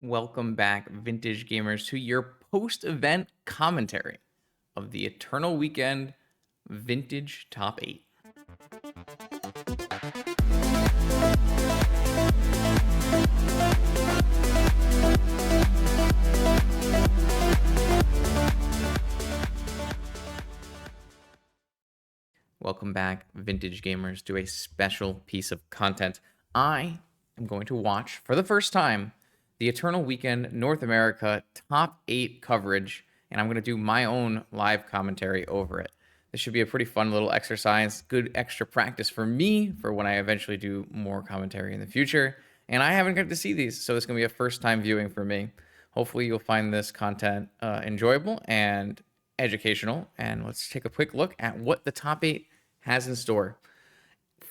Welcome back, vintage gamers, to your post event commentary of the Eternal Weekend Vintage Top 8. Welcome back, vintage gamers, to a special piece of content. I am going to watch for the first time the Eternal Weekend North America Top 8 coverage, and I'm going to do my own live commentary over it. This should be a pretty fun little exercise, good extra practice for me for when I eventually do more commentary in the future. And I haven't got to see these, so it's going to be a first time viewing for me. Hopefully, you'll find this content enjoyable and educational. And let's take a quick look at what the top 8 has in store.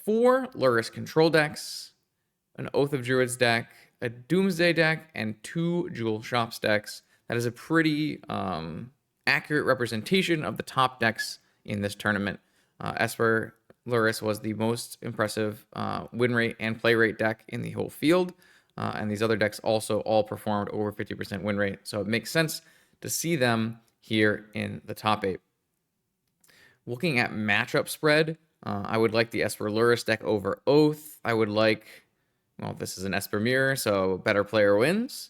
4 Lurrus control decks, an Oath of Druids deck, a Doomsday deck, and 2 Jewel Shops decks. That is a pretty accurate representation of the top decks in this tournament. Esper Lurrus was the most impressive win rate and play rate deck in the whole field, and these other decks also all performed over 50% win rate, so it makes sense to see them here in the top 8. Looking at matchup spread, I would like the Esper Lurrus deck over Oath. I would like, well, this is an Esper Mirror, so better player wins.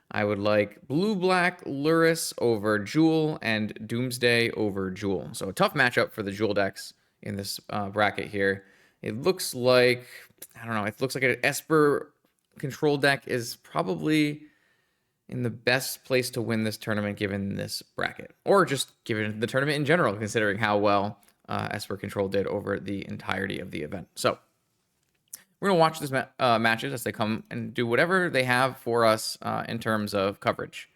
I would like Blue-Black Lurrus over Jewel and Doomsday over Jewel. So a tough matchup for the Jewel decks in this bracket here. It looks like, I don't know, it looks like an Esper control deck is probably in the best place to win this tournament given this bracket, or just given the tournament in general, considering how well Esper Control did over the entirety of the event. So we're going to watch these matches as they come and do whatever they have for us in terms of coverage.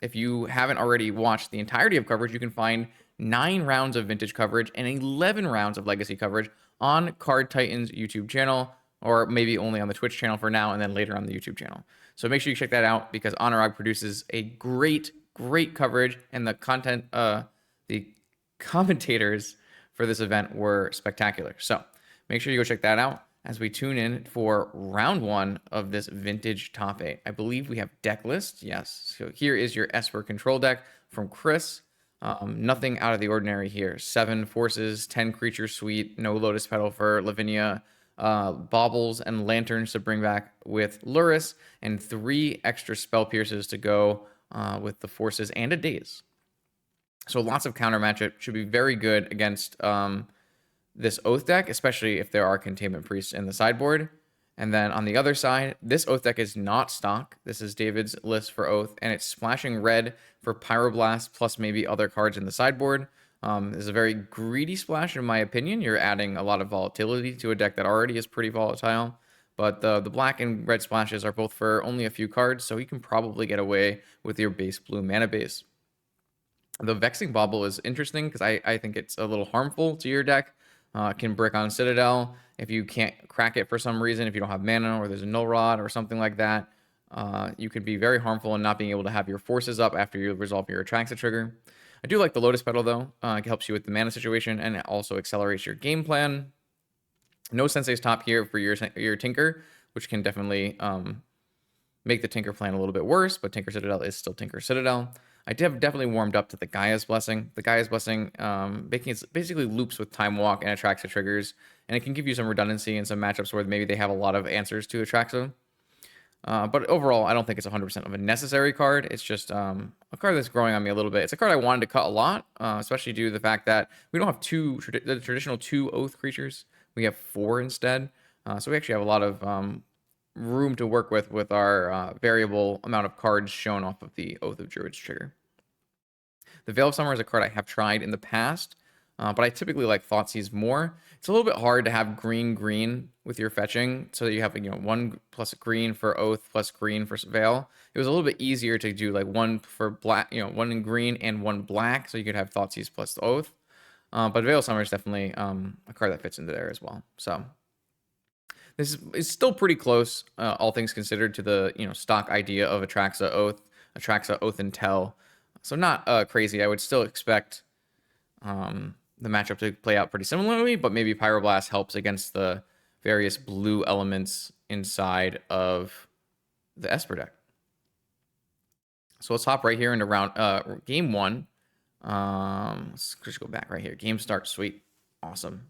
If you haven't already watched the entirety of coverage, you can find 9 rounds of vintage coverage and 11 rounds of legacy coverage on Card Titan's YouTube channel, or maybe only on the Twitch channel for now, and then later on the YouTube channel. So make sure you check that out because Anurag produces a great coverage, and the content, the commentators for this event were spectacular. So make sure you go check that out as we tune in for round 1 of this vintage top 8. I believe we have Decklists. Yes. So here is your Esper control deck from Chris. Nothing out of the ordinary here. 7 forces, 10 creature suite, no Lotus Petal for Lavinia, baubles and lanterns to bring back with Lurrus, and 3 extra spell pierces to go with the forces and a daze. So lots of counter matchup. Should be very good against this Oath deck, especially if there are Containment Priests in the sideboard. And then on the other side, this Oath deck is not stock. This is David's list for Oath, and it's splashing red for Pyroblast plus maybe other cards in the sideboard. This is a very greedy splash, in my opinion. You're adding a lot of volatility to a deck that already is pretty volatile. But the black and red splashes are both for only a few cards, so you can probably get away with your base blue mana base. The Vexing Bauble is interesting because I think it's a little harmful to your deck. Can brick on Citadel if you can't crack it for some reason, if you don't have mana or there's a Null Rod or something like that. You could be very harmful in not being able to have your forces up after you resolve your Atraxa trigger. I do like the Lotus Petal, though. It helps you with the mana situation, and it also accelerates your game plan. No Sensei's Top here for your Tinker, which can definitely make the Tinker plan a little bit worse, but Tinker Citadel is still Tinker Citadel. I have definitely warmed up to the Gaia's Blessing. The Gaia's Blessing basically loops with Time Walk and Atraxa triggers, and it can give you some redundancy in some matchups where maybe they have a lot of answers to Atraxa. But overall, I don't think it's 100% of a necessary card. It's just a card that's growing on me a little bit. It's a card I wanted to cut a lot, especially due to the fact that we don't have the traditional 2 Oath creatures. We have 4 instead. So we actually have a lot of room to work with our variable amount of cards shown off of the Oath of Druids trigger. The Veil of Summer is a card I have tried in the past, but I typically like Thoughtseize more. It's a little bit hard to have green with your fetching, so that you have 1 plus green for Oath plus green for Veil. It was a little bit easier to do like 1 for black, 1 in green and 1 black, so you could have Thoughtseize plus Oath. But Veil of Summer is definitely a card that fits into there as well. So this is still pretty close, all things considered, to the stock idea of Atraxa Oath and Tell. So not crazy. I would still expect the matchup to play out pretty similarly, but maybe Pyroblast helps against the various blue elements inside of the Esper deck. So let's hop right here into game one. Let's just go back right here. Game start, sweet, awesome.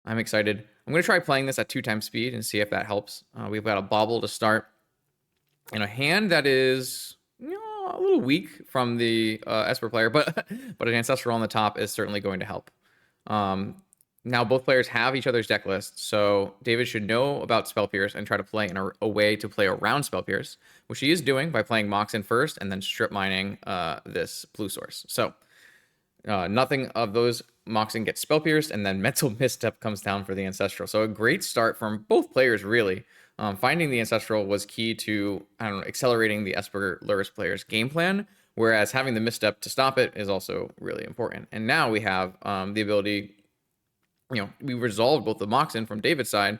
I'm excited. I'm gonna try playing this at 2x speed and see if that helps. We've got a bobble to start, and a hand that is a little weak from the Esper player, but but an Ancestral on the top is certainly going to help. Now both players have each other's deck lists, so David should know about Spell Pierce and try to play in a way to play around Spell Pierce, which he is doing by playing Mox in first and then strip mining this blue source. So nothing of those Moxing gets Spell Pierced, and then Mental Misstep comes down for the Ancestral. So a great start from both players, really. Finding the Ancestral was key to, I don't know, accelerating the Esper Lurrus player's game plan, whereas having the misstep to stop it is also really important. And now we have the ability, we resolved both the Moxin from David's side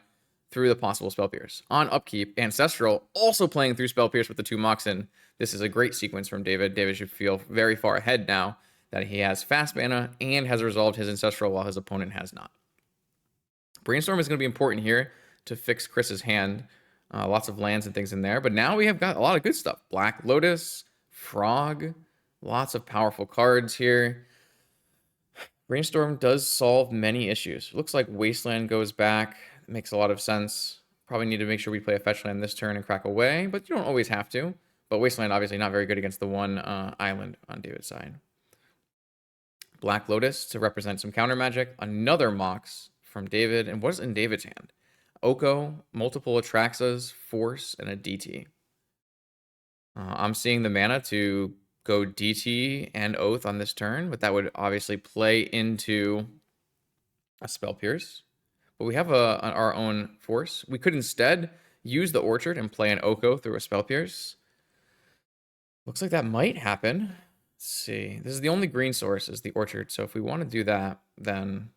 through the possible Spell Pierce. On upkeep, Ancestral also playing through Spell Pierce with the 2 Moxin. This is a great sequence from David. David should feel very far ahead now that he has fast mana and has resolved his Ancestral while his opponent has not. Brainstorm is going to be important here to fix Chris's hand. Lots of lands and things in there. But now we have got a lot of good stuff. Black Lotus, Frog, lots of powerful cards here. Brainstorm does solve many issues. Looks like Wasteland goes back. It makes a lot of sense. Probably need to make sure we play a fetch land this turn and crack away, but you don't always have to. But Wasteland obviously not very good against the one island on David's side. Black Lotus to represent some counter magic. Another Mox from David. And what's in David's hand? Oko, multiple Atraxas, Force, and a DT. I'm seeing the mana to go DT and Oath on this turn, but that would obviously play into a Spell Pierce. But we have our own Force. We could instead use the Orchard and play an Oko through a Spell Pierce. Looks like that might happen. Let's see. This is the only green source is the Orchard. So if we want to do that, then...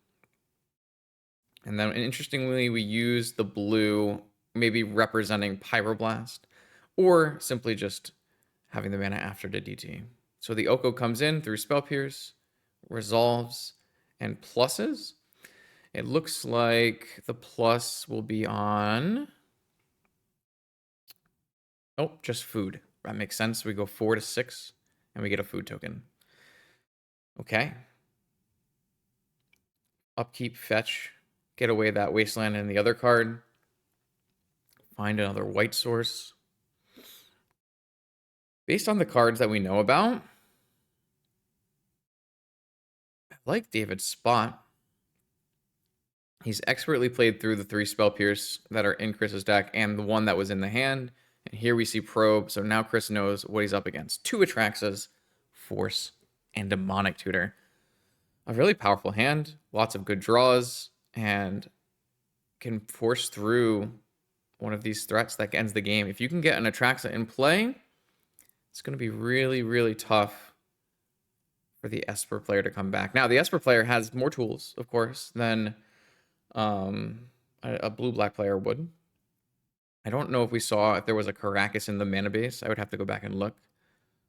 And then interestingly, we use the blue, maybe representing Pyroblast, or simply just having the mana after the DT. So the Oko comes in through Spell Pierce, resolves, and pluses. It looks like the plus will be on... Oh, just food. That makes sense. We go 4 to 6, and we get a food token. Okay. Upkeep, fetch. Get away that Wasteland and the other card. Find another white source. Based on the cards that we know about, I like David's spot. He's expertly played through the 3 Spell Pierce that are in Chris's deck and the one that was in the hand. And here we see Probe, so now Chris knows what he's up against. 2 Atraxas, Force, and Demonic Tutor. A really powerful hand, lots of good draws, and can force through one of these threats that ends the game. If you can get an Atraxa in play, it's going to be really, really tough for the Esper player to come back. Now, the Esper player has more tools, of course, than a blue-black player would. I don't know if we saw if there was a Caracas in the mana base. I would have to go back and look.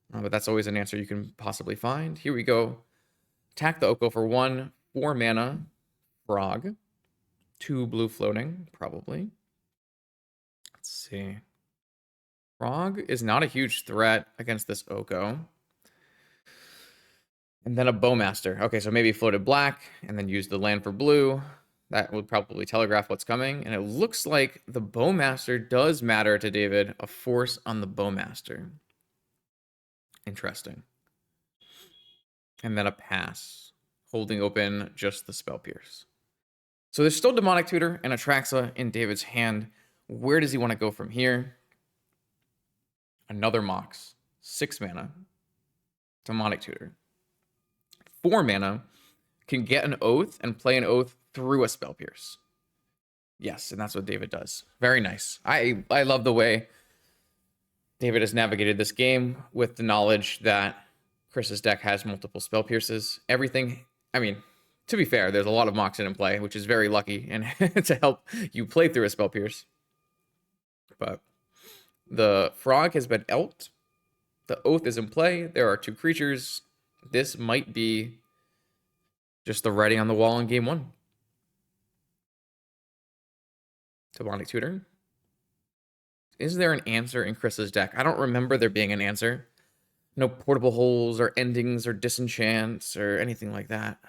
But that's always an answer you can possibly find. Here we go. Attack the Oko for 1, 4 mana, Frog. 2 blue floating, probably. Let's see. Frog is not a huge threat against this Oko. And then a Bowmaster. Okay, so maybe floated black and then use the land for blue. That would probably telegraph what's coming. And it looks like the Bowmaster does matter to David. A force on the Bowmaster. Interesting. And then a pass. Holding open just the Spell Pierce. So there's still Demonic Tutor and Atraxa in David's hand. Where does he want to go from here? Another Mox. 6 mana. Demonic Tutor. 4 mana. Can get an Oath and play an Oath through a Spell Pierce. Yes, and that's what David does. Very nice. I love the way David has navigated this game with the knowledge that Chris's deck has multiple Spell Pierces. Everything, I mean, to be fair, there's a lot of Moxin in play, which is very lucky and to help you play through a Spell Pierce. But the Frog has been elked. The Oath is in play. There are 2 creatures. This might be just the writing on the wall in game 1. Demonic Tutor. Is there an answer in Chris's deck? I don't remember there being an answer. No portable holes or endings or disenchants or anything like that.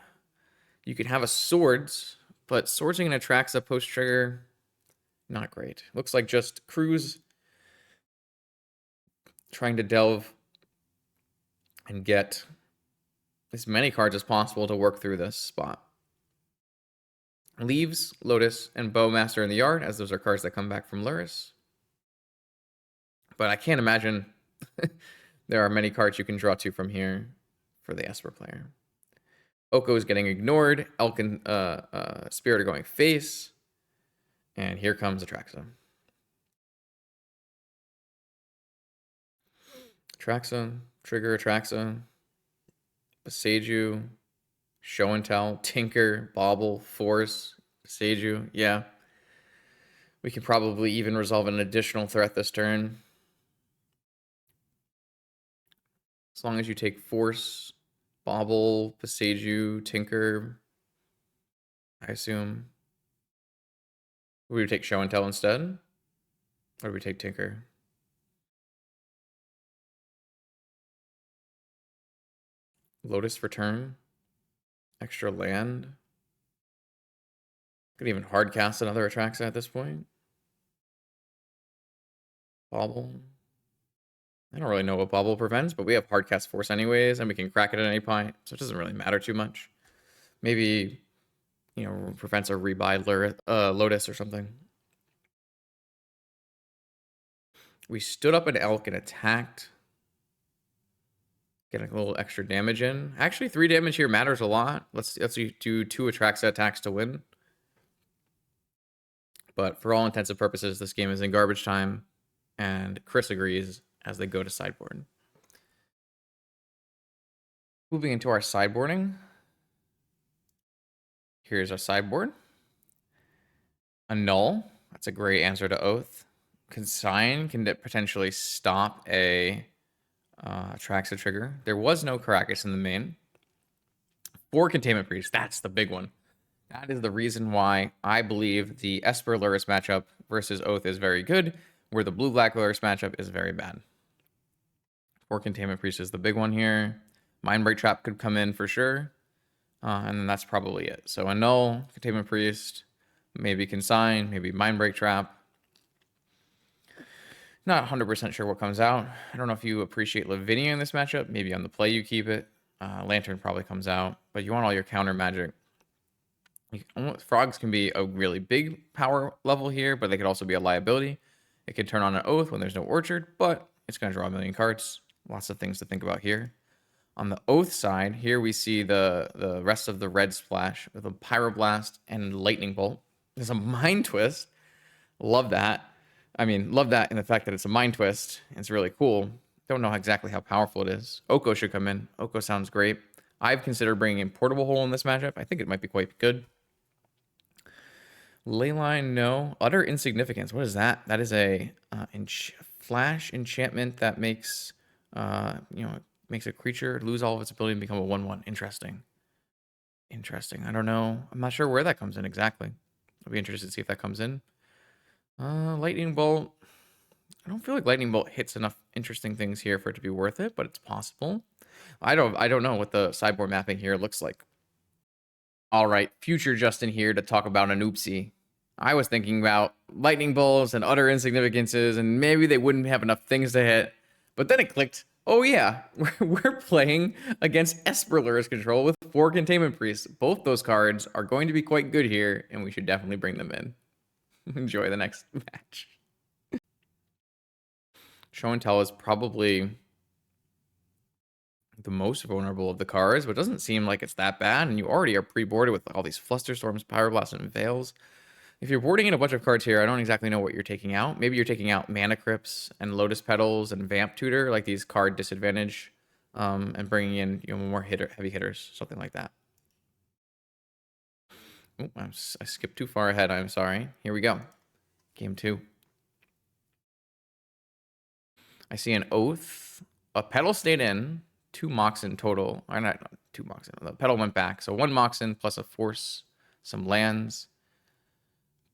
You can have a swords, but swords and Atraxa post trigger, not great. Looks like just Cruz trying to delve and get as many cards as possible to work through this spot. Leaves Lotus and Bowmaster in the yard, as those are cards that come back from Luris. But I can't imagine there are many cards you can draw to from here for the Esper player. Oko is getting ignored. Elk and Spirit are going face. And here comes Atraxa. Atraxa, trigger Atraxa, Beseiju, Show and Tell, Tinker, Bauble, Force, Beseiju. Yeah. We can probably even resolve an additional threat this turn. As long as you take Force, Bauble, Beseiju, Tinker, I assume. Would we take Show and Tell instead? Or would we take Tinker? Lotus for turn. Extra land. Could even hard cast another Atraxa at this point. Bauble. I don't really know what Bauble prevents, but we have hard cast Force anyways, and we can crack it at any point, so it doesn't really matter too much. Maybe, you know, prevents a rebuy Lotus or something. We stood up an Elk and attacked. Getting a little extra damage in. Actually, 3 damage here matters a lot. Let's do 2 Atraxa attacks to win. But for all intents and purposes, this game is in garbage time, and Chris agrees as they go to sideboard. Moving into our sideboarding. Here's our sideboard. Annul. That's a great answer to Oath. Consign can potentially stop a Atraxa trigger. There was no Caracas in the main. 4 Containment Priest. That's the big one. That is the reason why I believe the Esper Luris matchup versus Oath is very good, where the Blue-Black Luris matchup is very bad. 4 Containment Priest is the big one here. Mindbreak Trap could come in for sure. And then that's probably it. So Annul, Containment Priest, maybe Consign, maybe Mindbreak Trap. Not 100% sure what comes out. I don't know if you appreciate Lavinia in this matchup. Maybe on the play you keep it. Lantern probably comes out. But you want all your counter magic. Frogs can be a really big power level here, but they could also be a liability. It can turn on an Oath when there's no Orchard, but it's going to draw a million cards. Lots of things to think about here. On the Oath side, here we see the rest of the red splash with a Pyroblast and Lightning Bolt. There's a Mind Twist. Love that. I mean, love that in the fact that it's a Mind Twist. It's really cool. Don't know exactly how powerful it is. Oko should come in. Oko sounds great. I've considered bringing in Portable Hole in this matchup. I think it might be quite good. Leyline, no. Utter Insignificance. What is that? That is a flash enchantment that makes makes a creature lose all of its ability and become a 1/1. Interesting. I don't know. I'm not sure where that comes in exactly. I'll be interested to see if that comes in. Lightning Bolt. I don't feel like Lightning Bolt hits enough interesting things here for it to be worth it, but it's possible. I don't know what the sideboard mapping here looks like. All right, future Justin here to talk about an oopsie. I was thinking about Lightning Bolts and Utter Insignificances, and maybe they wouldn't have enough things to hit. But then it clicked. Oh yeah, we're playing against Esper Luris control with 4 Containment Priests. Both those cards are going to be quite good here, and we should definitely bring them in. Enjoy the next match. Show and Tell is probably the most vulnerable of the cards, but it doesn't seem like it's that bad, and you already are pre-boarded with all these Flusterstorms, Pyroblasts, and Veils. If you're boarding in a bunch of cards here, I don't exactly know what you're taking out. Maybe you're taking out Mana Crypts and Lotus Petals and Vamp Tutor, like these card disadvantage, and bringing in more heavy hitters, something like that. Oh, I skipped too far ahead. I'm sorry. Here we go. Game 2. I see an Oath. A Petal stayed in. 2 Moxen total. Or not 2 Moxen. The Petal went back. So 1 Moxen plus a Force, some lands,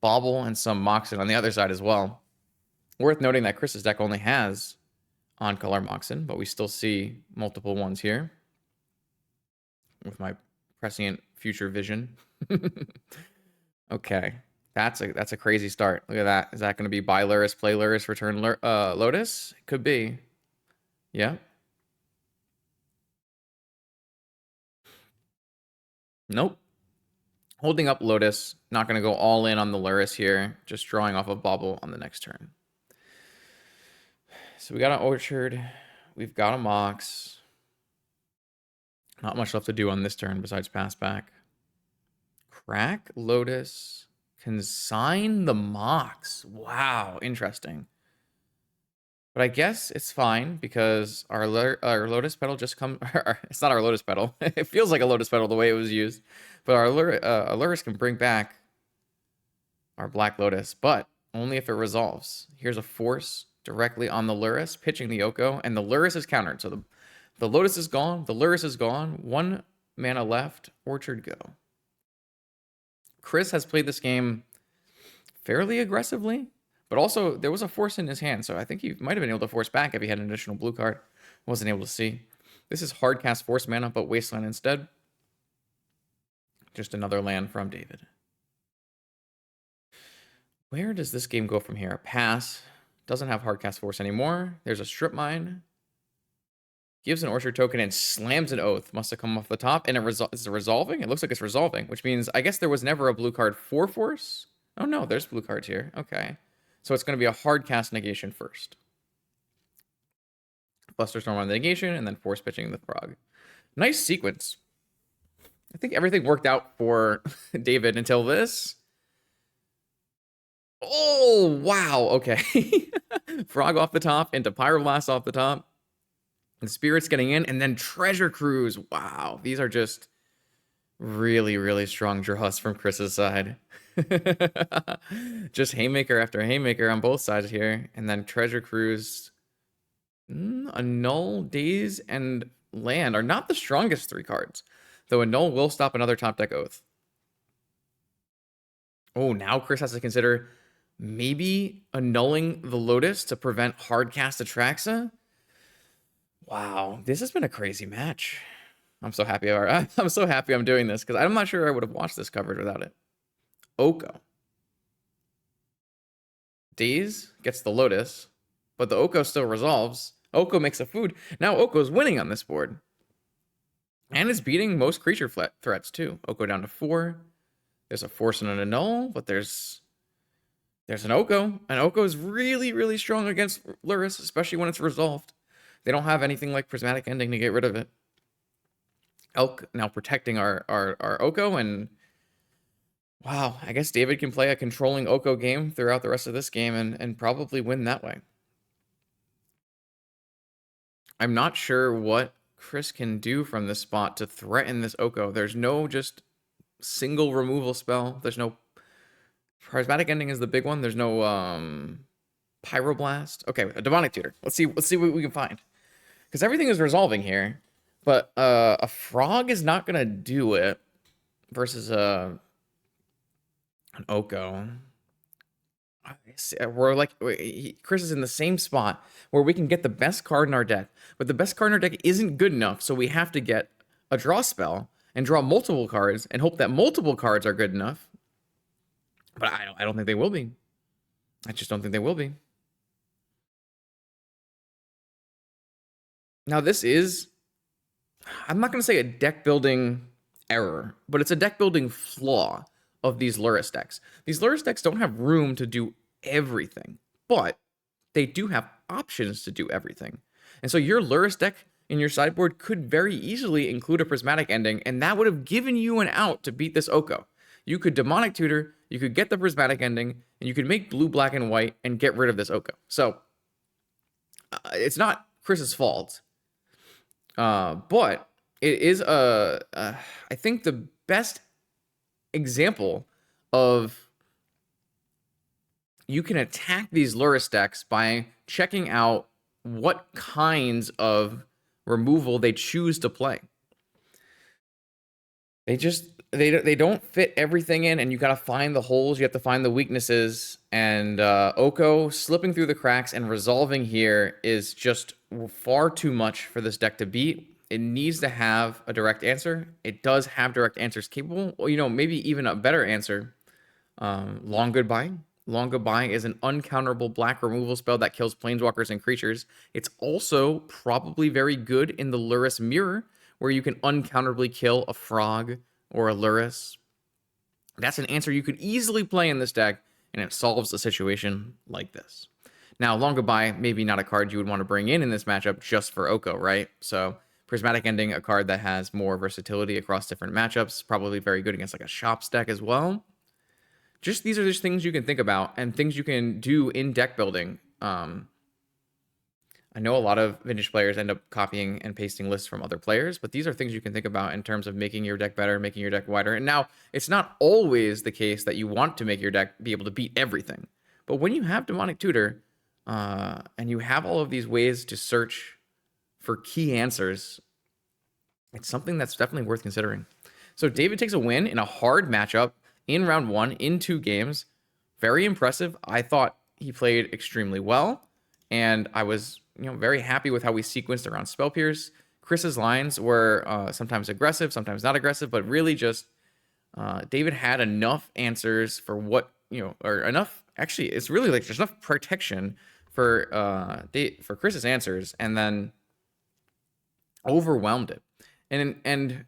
Bauble, and some Moxen on the other side as well. Worth noting that Chris's deck only has on color Moxen, but we still see multiple ones here with my prescient future vision. Okay. That's a crazy start. Look at that. Is that going to be buy Luris, play Luris, return Lotus? Could be. Yeah. Nope. Holding up Lotus. Not going to go all in on the Luris here. Just drawing off a bobble on the next turn. So we got an Orchard. We've got a Mox. Not much left to do on this turn besides pass back. Crack Lotus. Consign the Mox. Wow, interesting. But I guess it's fine because our Lotus Petal just come. It's not our Lotus Petal. It feels like a Lotus Petal the way it was used. But our Luris can bring back our Black Lotus, but only if it resolves. Here's a Force directly on the Luris, pitching the Oko, and the Luris is countered. So the Lotus is gone. The Luris is gone. 1 mana left. Orchard go. Chris has played this game fairly aggressively, but also there was a Force in his hand, so I think he might have been able to force back if he had an additional blue card. Wasn't able to see. This is hard cast Force mana, but Wasteland instead. Just another land from David. Where does this game go from here? Pass. Doesn't have hard cast Force anymore. There's a Strip Mine. Gives an Orchard token and slams an Oath. Must have come off the top. And is it resolving? It looks like it's resolving, which means I guess there was never a blue card for Force. Oh no, there's blue cards here. Okay. So it's going to be a hard cast negation first. Flusterstorm on the negation, and then Force pitching the Frog. Nice sequence. I think everything worked out for David until this. Oh, wow. Okay. Frog off the top into Pyroblast off the top. And Spirits getting in, and then Treasure Cruise. Wow. These are just really, really strong draws from Chris's side. Just Haymaker after Haymaker on both sides here. And then Treasure Cruise. Annul, Daze, and Land are not the strongest 3 cards. Though Annul will stop another top deck Oath. Oh, now Chris has to consider maybe annulling the Lotus to prevent hard cast Atraxa. Wow, this has been a crazy match. I'm so happy. I'm so happy I'm doing this because I'm not sure I would have watched this coverage without it. Oko. Daze gets the Lotus, but the Oko still resolves. Oko makes a food. Now Oko's winning on this board. And it's beating most creature threats too. Oko down to 4. There's a Force and an Annul, but there's an Oko. And Oko is really, really strong against Luris, especially when it's resolved. They don't have anything like Prismatic Ending to get rid of it. Elk now protecting our Oko, and wow, I guess David can play a controlling Oko game throughout the rest of this game and probably win that way. I'm not sure what Chris can do from this spot to threaten this Oko. There's no just single removal spell. There's no Prismatic Ending is the big one. There's no Pyroblast. Okay, a Demonic Tutor. Let's see what we can find. Because everything is resolving here. But a Frog is not gonna do it versus an Oko. We're like, Chris is in the same spot where we can get the best card in our deck, but the best card in our deck isn't good enough, so we have to get a draw spell and draw multiple cards and hope that multiple cards are good enough. But I don't think they will be. I just don't think they will be. Now this is, I'm not going to say a deck building error, but it's a deck building flaw of these Luris decks. These Luris decks don't have room to do everything, but they do have options to do everything. And so your Luris deck in your sideboard could very easily include a Prismatic Ending, and that would have given you an out to beat this Oko. You could Demonic Tutor, you could get the Prismatic Ending, and you could make blue, black, and white and get rid of this Oko. So it's not Chris's fault. But it is I think the best example of you can attack these Luris decks by checking out what kinds of removal they choose to play. They don't fit everything in, and you gotta find the holes, you have to find the weaknesses, and Oko slipping through the cracks and resolving here is just far too much for this deck to beat. It needs to have a direct answer. It does have direct answers capable. Well, maybe even a better answer. Long Goodbye. Long Goodbye is an uncounterable black removal spell that kills planeswalkers and creatures. It's also probably very good in the Lurrus Mirror, where you can uncounterably kill a frog or a Lurrus. That's an answer you could easily play in this deck, and it solves a situation like this. Now, Long Goodbye, maybe not a card you would want to bring in this matchup just for Oko, right? So, Prismatic Ending, a card that has more versatility across different matchups, probably very good against like a Shops deck as well. These are just things you can think about and things you can do in deck building. I know a lot of Vintage players end up copying and pasting lists from other players, but these are things you can think about in terms of making your deck better, making your deck wider. And now, it's not always the case that you want to make your deck be able to beat everything. But when you have Demonic Tutor, and you have all of these ways to search for key answers, it's something that's definitely worth considering. So David takes a win in a hard matchup in round 1 in 2 games. Very impressive. I thought he played extremely well, and I was very happy with how we sequenced around Spell Pierce. Chris's lines were sometimes aggressive, sometimes not aggressive, but really just David had enough answers for what, or enough, actually, it's really like there's enough protection for Chris's answers, and then overwhelmed it. And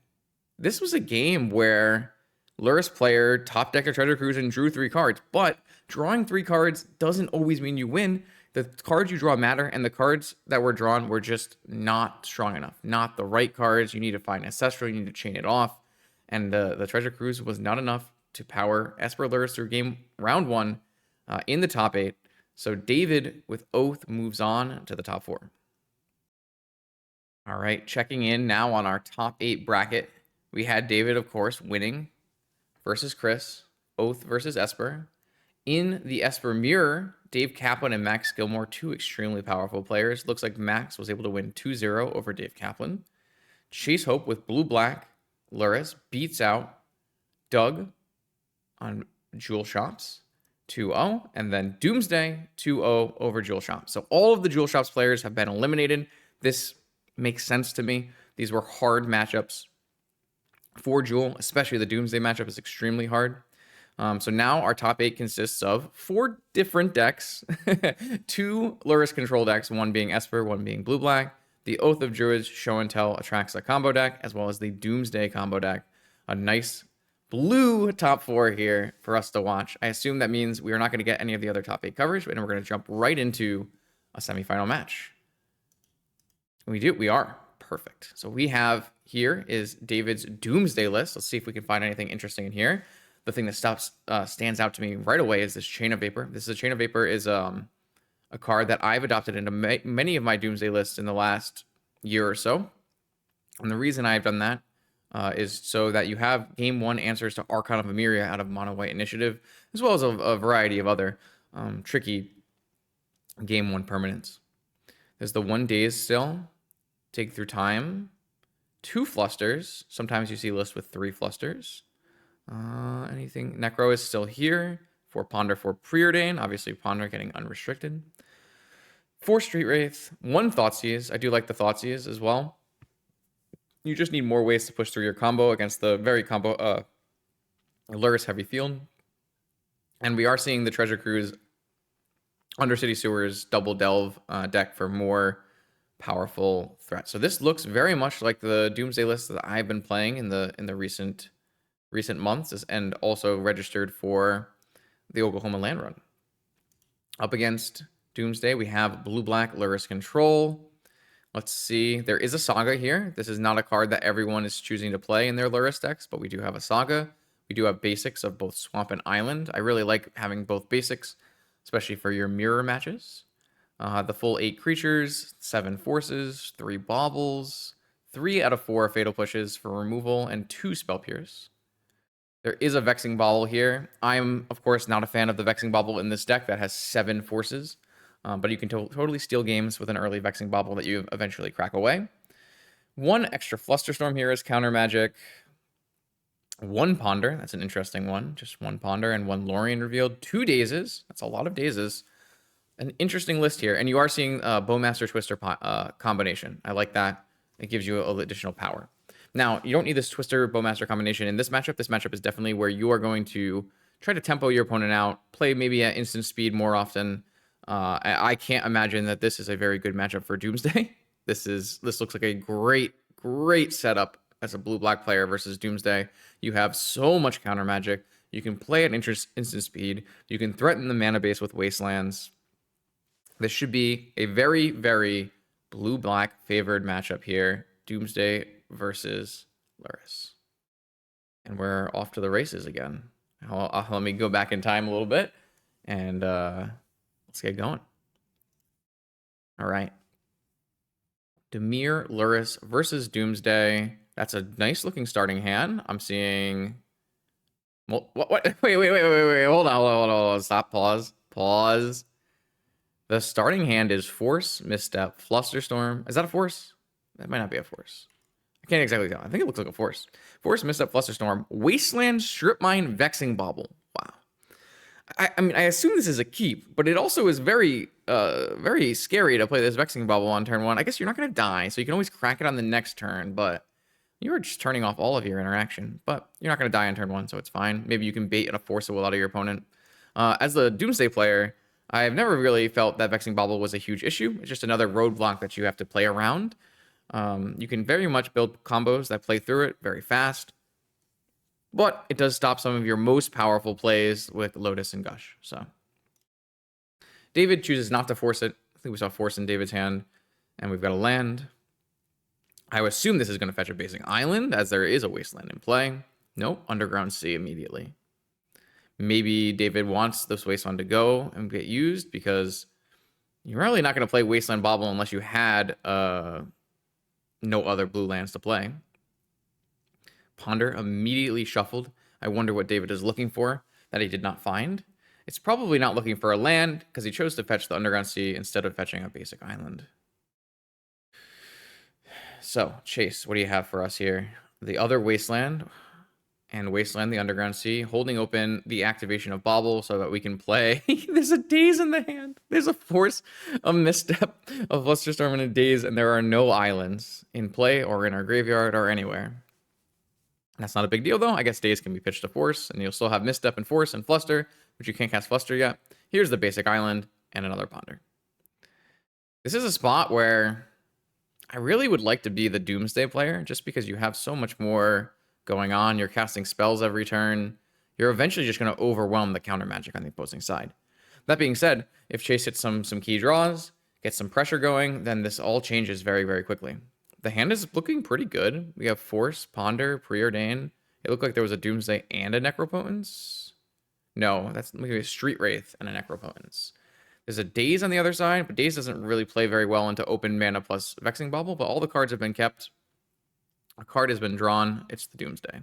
this was a game where Lurrus player top decked a Treasure Cruise and drew 3 cards, but drawing 3 cards doesn't always mean you win. The cards you draw matter, and the cards that were drawn were just not strong enough, not the right cards. You need to find Ancestral, you need to chain it off, and the Treasure Cruise was not enough to power Esper Lurrus through round 1 in the top 8. So David, with Oath, moves on to the top 4. All right, checking in now on our top 8 bracket. We had David, of course, winning versus Chris, Oath versus Esper. In the Esper Mirror, Dave Kaplan and Max Gilmore, 2 extremely powerful players. Looks like Max was able to win 2-0 over Dave Kaplan. Chase Hope with blue-black Lurrus beats out Doug on Jewel Shops 2-0, and then Doomsday 2-0 over Jewel Shops. So all of the Jewel Shops players have been eliminated. This makes sense to me. These were hard matchups for Jewel, especially the Doomsday matchup is extremely hard. So now our top 8 consists of 4 different decks, 2 Lurrus control decks, one being Esper, one being blue-black, the Oath of Druids Show and Tell Atraxa combo deck, as well as the Doomsday combo deck. A nice blue top 4 here for us to watch. I assume that means we are not going to get any of the other top 8 coverage, and we're going to jump right into a semifinal match. We are. Perfect. So we have here is David's Doomsday list. Let's see if we can find anything interesting in here. The thing that stands out to me right away is this Chain of Vapor. Chain of Vapor is a card that I've adopted into many of my Doomsday lists in the last year or so. And the reason I've done that is so that you have game 1 answers to Archon of Emeria out of Mono White Initiative, as well as a variety of other tricky game 1 permanents. There's the 1 Daze still. Take Through Time. 2 Flusters. Sometimes you see lists with 3 Flusters. Anything? Necro is still here. 4 Ponder, 4 Preordain. Obviously, Ponder getting unrestricted. 4 Street Wraith. 1 Thoughtseize. I do like the Thoughtseize as well. You just need more ways to push through your combo against the very combo Lurrus heavy field. And we are seeing the Treasure Cruise Undercity Sewers Double Delve deck for more powerful threats. So this looks very much like the Doomsday list that I've been playing in the recent months, and also registered for the Oklahoma Land Run. Up against Doomsday, we have blue-black Lurrus Control. Let's see. There is a Saga here. This is not a card that everyone is choosing to play in their Lurrus decks, but we do have a Saga. We do have basics of both Swamp and Island. I really like having both basics, especially for your mirror matches. The full 8 creatures, 7 forces, 3 baubles, 3 out of 4 fatal pushes for removal, and 2 spell pierce. There is a Vexing Bauble here. I'm, of course, not a fan of the Vexing Bauble in this deck that has 7 forces, but you can totally steal games with an early Vexing Bauble that you eventually crack away. 1 extra Flusterstorm here is counter magic. 1 Ponder, that's an interesting one. Just 1 Ponder and 1 Lorien revealed. 2 Dazes, that's a lot of Dazes. An interesting list here, and you are seeing Bowmaster Twister combination. I like that. It gives you a little additional power. Now, you don't need this Twister Bowmaster combination in this matchup. This matchup is definitely where you are going to try to tempo your opponent out, play maybe at instant speed more often. I can't imagine that this is a very good matchup for Doomsday. This looks like a great setup as a blue-black player versus Doomsday. You have so much counter magic. You can play at instant speed. You can threaten the mana base with Wastelands. This should be a very blue-black favored matchup here. Doomsday versus Luris. And we're off to the races again. Let me go back in time a little bit, and let's get going. All right. Dimir Luris versus Doomsday. That's a nice looking starting hand. I'm seeing. Well, what? Wait. Hold on. Stop. Pause. The starting hand is Force, Misstep, Flusterstorm. Is that a Force? That might not be a Force. I can't exactly tell. I think it looks like a Force. Force, Misstep, Flusterstorm, Wasteland, Strip Mine, Vexing Bauble. Wow. I mean, I assume this is a keep, but it also is very scary to play this Vexing Bauble on turn 1. I guess you're not going to die, so you can always crack it on the next turn, but you're just turning off all of your interaction. But you're not going to die on turn 1, so it's fine. Maybe you can bait and a Force Will out of your opponent. As the Doomsday player, I've never really felt that Vexing Bauble was a huge issue. It's just another roadblock that you have to play around. You can very much build combos that play through it very fast, but it does stop some of your most powerful plays with Lotus and Gush. So David chooses not to force it. I think we saw Force in David's hand, and we've got a land. I would assume this is going to fetch a basic island, as there is a Wasteland in play. Nope, Underground Sea immediately. Maybe David wants this Wasteland to go and get used, because you're really not going to play Wasteland Bauble unless you had no other blue lands to play. Ponder immediately shuffled. I wonder what David is looking for that he did not find. It's probably not looking for a land, because he chose to fetch the Underground Sea instead of fetching a basic island. So, Chase, what do you have for us here? The other Wasteland and Wasteland, the Underground Sea, holding open the activation of Bauble so that we can play. There's a Daze in the hand. There's a Force, a Misstep, a Flusterstorm, and a Daze, and there are no islands in play or in our graveyard or anywhere. That's not a big deal, though. I guess Daze can be pitched to Force, and you'll still have Misstep and Force and Fluster, but you can't cast Fluster yet. Here's the basic island and another Ponder. This is a spot where I really would like to be the Doomsday player, just because you have so much more going on. You're casting spells every turn. You're eventually just going to overwhelm the counter magic on the opposing side. That being said, if Chase hits some key draws, gets some pressure going, then this all changes very quickly. The hand is looking pretty good. We have Force, Ponder, Preordain. It looked like there was a Doomsday and a Necropotence. No, that's maybe a Street Wraith and a Necropotence. There's a Daze on the other side, but Daze doesn't really play very well into open mana plus Vexing Bauble, but all the cards have been kept. A card has been drawn. It's the Doomsday.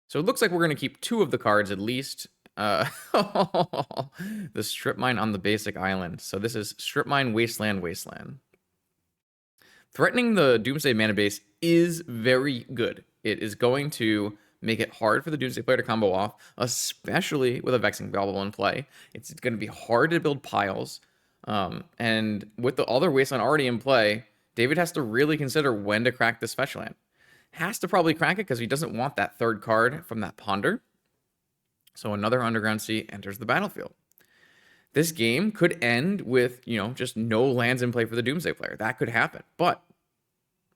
So it looks like we're going to keep 2 of the cards at least. The Strip Mine on the basic island. So this is Strip Mine, Wasteland. Threatening the Doomsday mana base is very good. It is going to make it hard for the Doomsday player to combo off, especially with a Vexing Bauble in play. It's going to be hard to build piles. And with the other Wasteland already in play, David has to really consider when to crack this fetch land. Has to probably crack it because he doesn't want that 3rd card from that Ponder. So another Underground Sea enters the battlefield. This game could end with, just no lands in play for the Doomsday player. That could happen. But,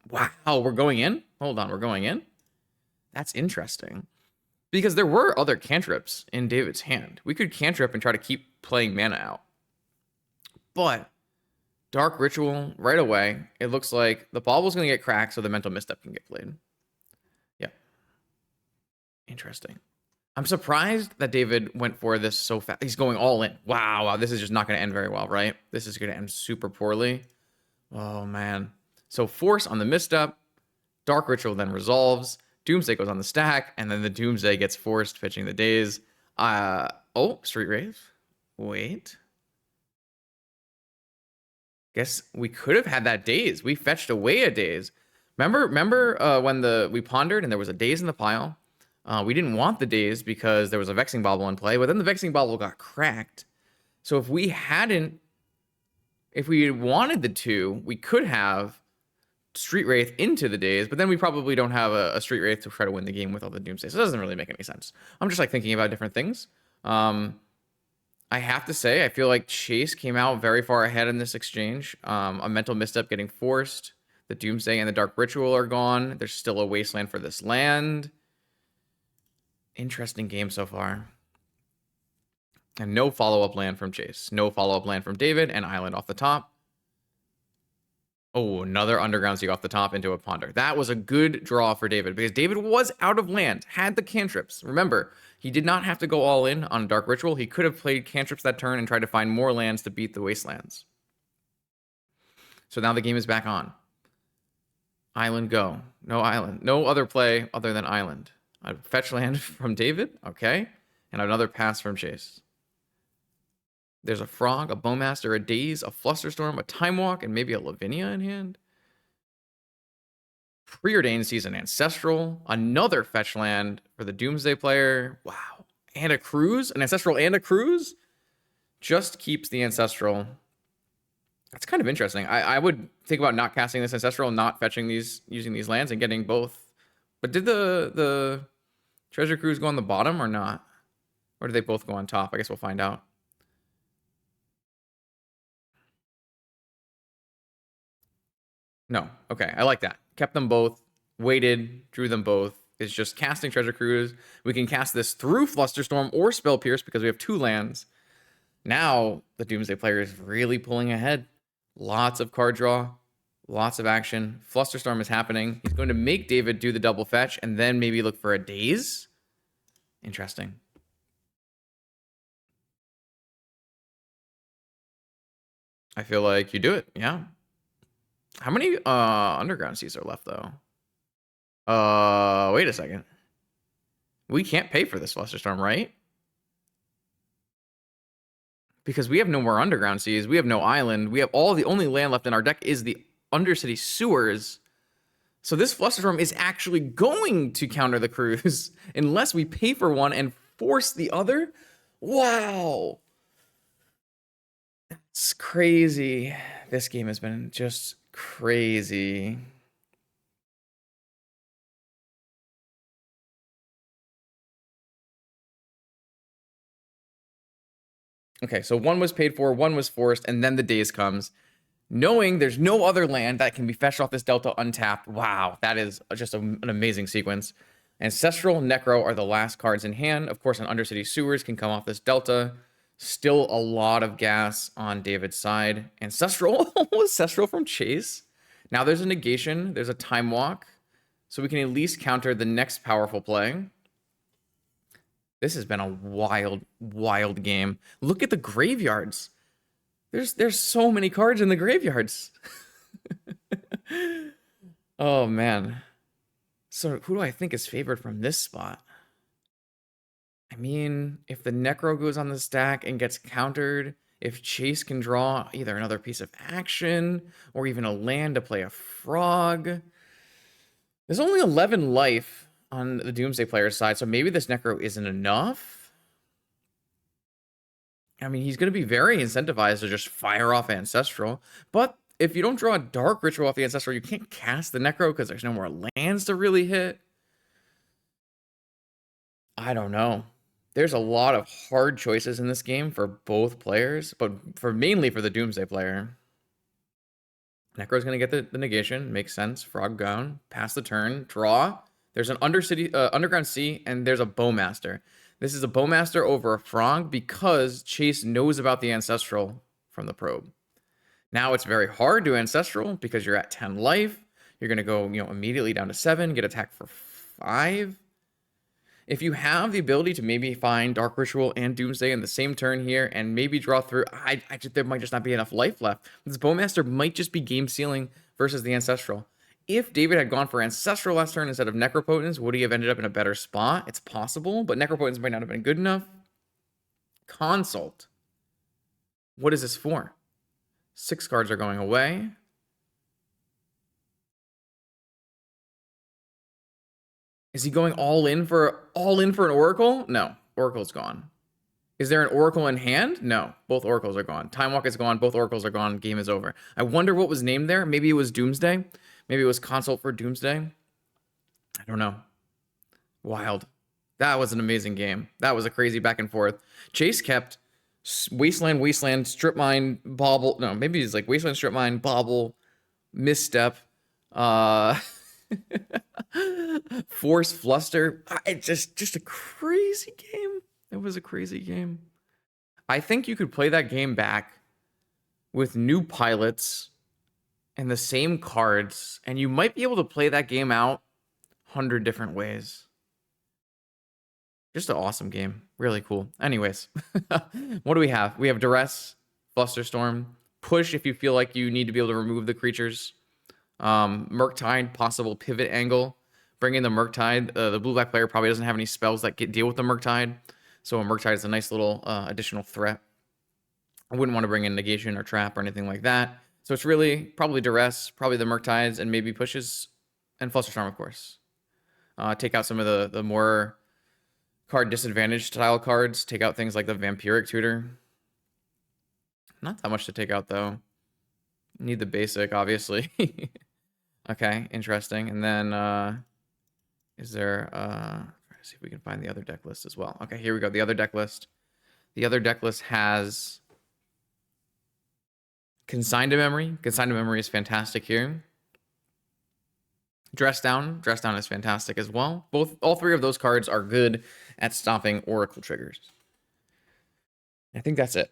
wow, we're going in? Hold on, we're going in? That's interesting. Because there were other cantrips in David's hand. We could cantrip and try to keep playing mana out. But Dark Ritual, right away, it looks like the Bauble's going to get cracked so the Mental Misstep can get played. Yeah. Interesting. I'm surprised that David went for this so fast. He's going all in. Wow, this is just not going to end very well, right? This is going to end super poorly. Oh, man. So Force on the Misstep. Dark Ritual then resolves. Doomsday goes on the stack, and then the Doomsday gets forced, pitching the Daze. Oh, Street Wraith. Wait. Guess we could have had that Daze. We fetched away a Daze. Remember when we pondered and there was a Daze in the pile? We didn't want the Daze because there was a Vexing Bauble in play, but then the Vexing Bauble got cracked. So if we hadn't If we wanted the 2, we could have Street Wraith into the Daze, but then we probably don't have a Street Wraith to try to win the game with all the Doomsday. So it doesn't really make any sense. I'm just like thinking about different things. I have to say, I feel like Chase came out very far ahead in this exchange. A mental misstep getting forced. The Doomsday and the Dark Ritual are gone. There's still a Wasteland for this land. Interesting game so far. And no follow-up land from Chase. No follow-up land from David, and Island off the top. Oh, another Underground Sea off the top into a Ponder. That was a good draw for David, because David was out of land, had the cantrips. Remember, he did not have to go all in on Dark Ritual. He could have played cantrips that turn and tried to find more lands to beat the Wastelands. So now the game is back on. Island go. No Island. No other play other than Island. A fetch land from David. Okay. And another pass from Chase. There's a Frog, a Bowmaster, a Daze, a Flusterstorm, a Time Walk, and maybe a Lavinia in hand. Preordained sees an Ancestral. Another fetch land for the Doomsday player. Wow. And a Cruise. An Ancestral and a Cruise. Just keeps the Ancestral. That's kind of interesting. I would think about not casting this Ancestral, not fetching these, using these lands, and getting both. But did the Treasure Cruise go on the bottom or not? Or did they both go on top? I guess we'll find out. No. Okay. I like that. Kept them both. Waited. Drew them both. It's just casting Treasure Cruise. We can cast this through Flusterstorm or Spell Pierce because we have 2 lands. Now the Doomsday player is really pulling ahead. Lots of card draw. Lots of action. Flusterstorm is happening. He's going to make David do the double fetch and then maybe look for a Daze. Interesting. I feel like you do it. Yeah. How many Underground Seas are left, though? Wait a second. We can't pay for this Flusterstorm, right? Because we have no more Underground Seas. We have no Island. We have the only land left in our deck is the Undercity Sewers. So this Flusterstorm is actually going to counter the Cruise unless we pay for one and force the other. Wow. That's crazy. This game has been just crazy. Okay, so one was paid for, one was forced, and then the Daze comes. Knowing there's no other land that can be fetched off this Delta untapped. Wow, that is just an amazing sequence. Ancestral, Necro are the last cards in hand. Of course, an Undercity Sewers can come off this Delta. Still a lot of gas on David's side. Ancestral, Ancestral from Chase. Now there's a negation, there's a Time Walk. So we can at least counter the next powerful play. This has been a wild, wild game. Look at the graveyards. There's so many cards in the graveyards. Oh, man. So who do I think is favored from this spot? I mean, if the Necro goes on the stack and gets countered, if Chase can draw either another piece of action or even a land to play a Frog. There's only 11 life on the Doomsday player's side, so maybe this Necro isn't enough. I mean, he's going to be very incentivized to just fire off Ancestral. But if you don't draw a Dark Ritual off the Ancestral, you can't cast the Necro because there's no more lands to really hit. I don't know. There's a lot of hard choices in this game for both players, but mainly for the Doomsday player. Necro's going to get the negation. Makes sense. Frog down. Pass the turn. Draw. There's an Underground Sea, and there's a Bowmaster. This is a Bowmaster over a Frog because Chase knows about the Ancestral from the probe. Now it's very hard to Ancestral because you're at 10 life. You're going to go, immediately down to 7, get attacked for 5. If you have the ability to maybe find Dark Ritual and Doomsday in the same turn here and maybe draw through, there might just not be enough life left. This Bowmaster might just be game sealing versus the Ancestral. If David had gone for Ancestral last turn instead of Necropotence, would he have ended up in a better spot? It's possible, but Necropotence might not have been good enough. Consult. What is this for? 6 cards are going away. Is he going all in for an Oracle? No, Oracle's gone. Is there an Oracle in hand? No. Both Oracles are gone. Time Walk is gone. Both Oracles are gone. Game is over. I wonder what was named there. Maybe it was Doomsday. Maybe it was Consult for Doomsday. I don't know. Wild. That was an amazing game. That was a crazy back and forth. Chase kept Wasteland, Strip Mine, Bobble. No, maybe it's like Wasteland, Strip Mine, Bobble, Misstep, uh, Force, Fluster. It's just a crazy game. It was a crazy game. I think you could play that game back with new pilots and the same cards, and you might be able to play that game out 100 different ways. Just an awesome game. Really cool. Anyways, what do we have? We have Duress, Flusterstorm, Push if you feel like you need to be able to remove the creatures, Murktide, possible pivot angle. Bring in the Murktide. The blue-black player probably doesn't have any spells that deal with the Murktide, so a Murktide is a nice little additional threat. I wouldn't want to bring in Negation or Trap or anything like that. So it's really probably Duress, probably the Murktides, and maybe Pushes, and Flusterstorm, of course. Take out some of the more card disadvantage style cards. Take out things like the Vampiric Tutor. Not that much to take out, though. Need the basic, obviously. Okay, interesting. And then, is there, let's see if we can find the other deck list as well. Okay, here we go. The other deck list. The other deck list has Consigned to Memory. Consigned to Memory is fantastic here. Dress Down is fantastic as well. All three of those cards are good at stopping Oracle triggers. I think that's it.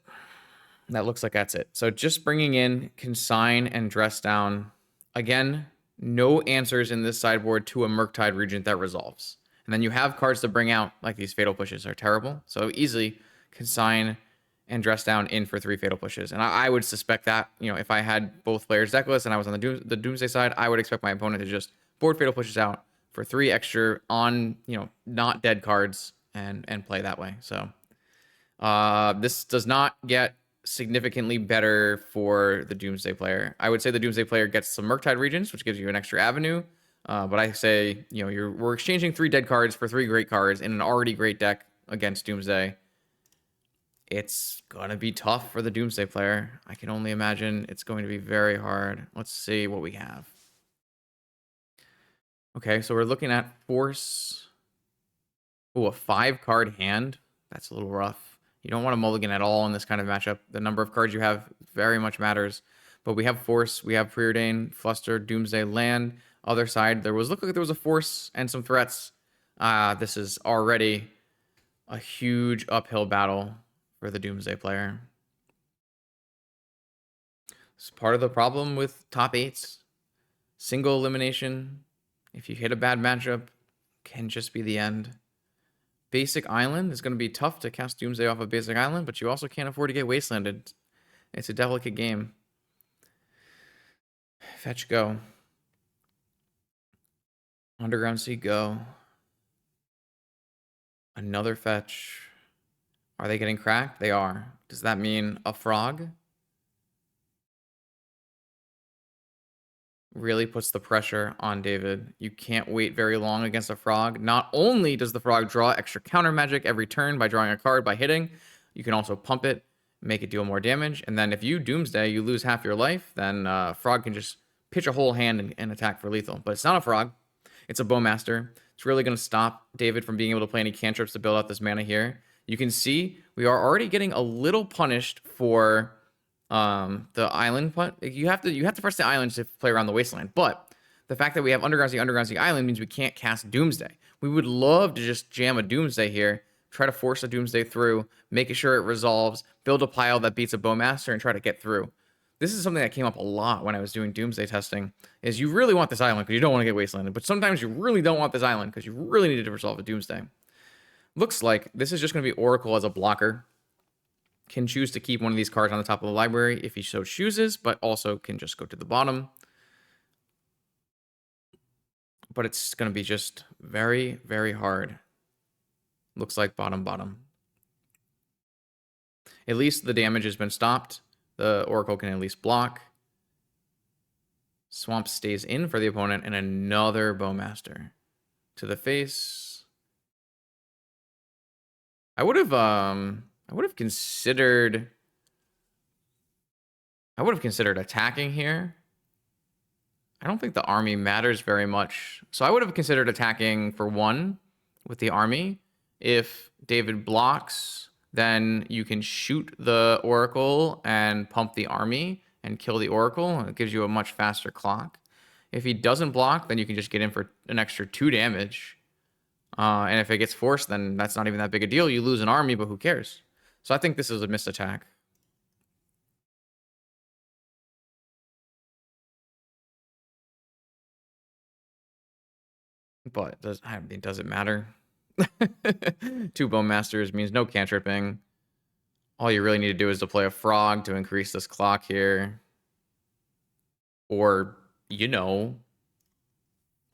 That looks like that's it. So just bringing in Consign and Dress Down. Again, no answers in this sideboard to a Murktide Regent that resolves. And then you have cards to bring out, like these Fatal Pushes are terrible. So easily Consign and Dress Down in for 3 Fatal Pushes. And I would suspect that, if I had both players' deck lists and I was on the Doomsday side, I would expect my opponent to just board Fatal Pushes out for 3 extra on, not dead cards and play that way. So this does not get significantly better for the Doomsday player. I would say the Doomsday player gets some Murktide Regents, which gives you an extra avenue. But I say, we're exchanging 3 dead cards for 3 great cards in an already great deck against Doomsday. It's going to be tough for the Doomsday player. I can only imagine it's going to be very hard. Let's see what we have. Okay, so we're looking at Force. Oh, a 5-card hand. That's a little rough. You don't want to mulligan at all in this kind of matchup. The number of cards you have very much matters. But we have Force, we have Preordain, Fluster, Doomsday, Land. Other side, looked like there was a Force and some threats. This is already a huge uphill battle for the Doomsday player. It's part of the problem with top 8s. Single elimination, if you hit a bad matchup, can just be the end. Basic Island is going to be tough to cast Doomsday off of Basic Island, but you also can't afford to get Wastelanded. It's a delicate game. Fetch, go. Underground Sea, go. Another fetch. Are they getting cracked? They are. Does that mean a frog? Really puts the pressure on David. You can't wait very long against a frog. Not only does the frog draw extra counter magic every turn by drawing a card by hitting, you can also pump it, make it deal more damage. And then if you Doomsday, you lose half your life, then frog can just pitch a whole hand and attack for lethal. But it's not a frog. It's a Bowmaster. It's really going to stop David from being able to play any cantrips to build out this mana here. You can see we are already getting a little punished for the island punt. You have to press the island to play around the wasteland, but the fact that we have Underground Sea Island means we can't cast Doomsday. We would love to just jam a Doomsday here, try to force a Doomsday through, making sure it resolves, build a pile that beats a Bowmaster, and try to get through. This is something that came up a lot when I was doing Doomsday testing, is you really want this island because you don't want to get wastelanded, but sometimes you really don't want this island because you really need to resolve a Doomsday. Looks like this is just going to be Oracle as a blocker. Can choose to keep one of these cards on the top of the library if he so chooses, but also can just go to the bottom. But it's going to be just very, very hard. Looks like bottom. At least the damage has been stopped. The Oracle can at least block. Swamp stays in for the opponent, and another Bowmaster to the face. I would have I would have considered attacking here. I don't think the army matters very much. So I would have considered attacking for 1 with the army. If David blocks, then you can shoot the oracle and pump the army and kill the oracle. It gives you a much faster clock. If he doesn't block, then you can just get in for an extra 2 damage. And if it gets forced, then that's not even that big a deal. You lose an army, but who cares? So I think this is a missed attack. But I mean, does it matter? 2 Bone Masters means no cantripping. All you really need to do is to play a frog to increase this clock here. Or, you know,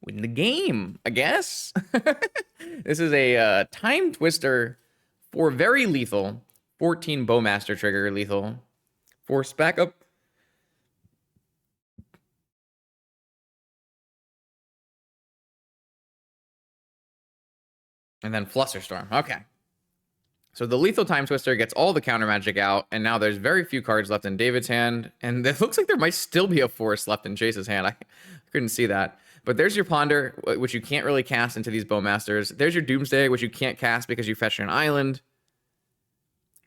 win the game, I guess. This is a Time Twister for very lethal. 14 Bowmaster trigger lethal. Force backup. And then Flusterstorm. Okay. So the lethal Time Twister gets all the counter magic out, and now there's very few cards left in David's hand, and it looks like there might still be a force left in Chase's hand. I couldn't see that. But there's your Ponder, which you can't really cast into these Bowmasters. There's your Doomsday, which you can't cast because you fetch an island.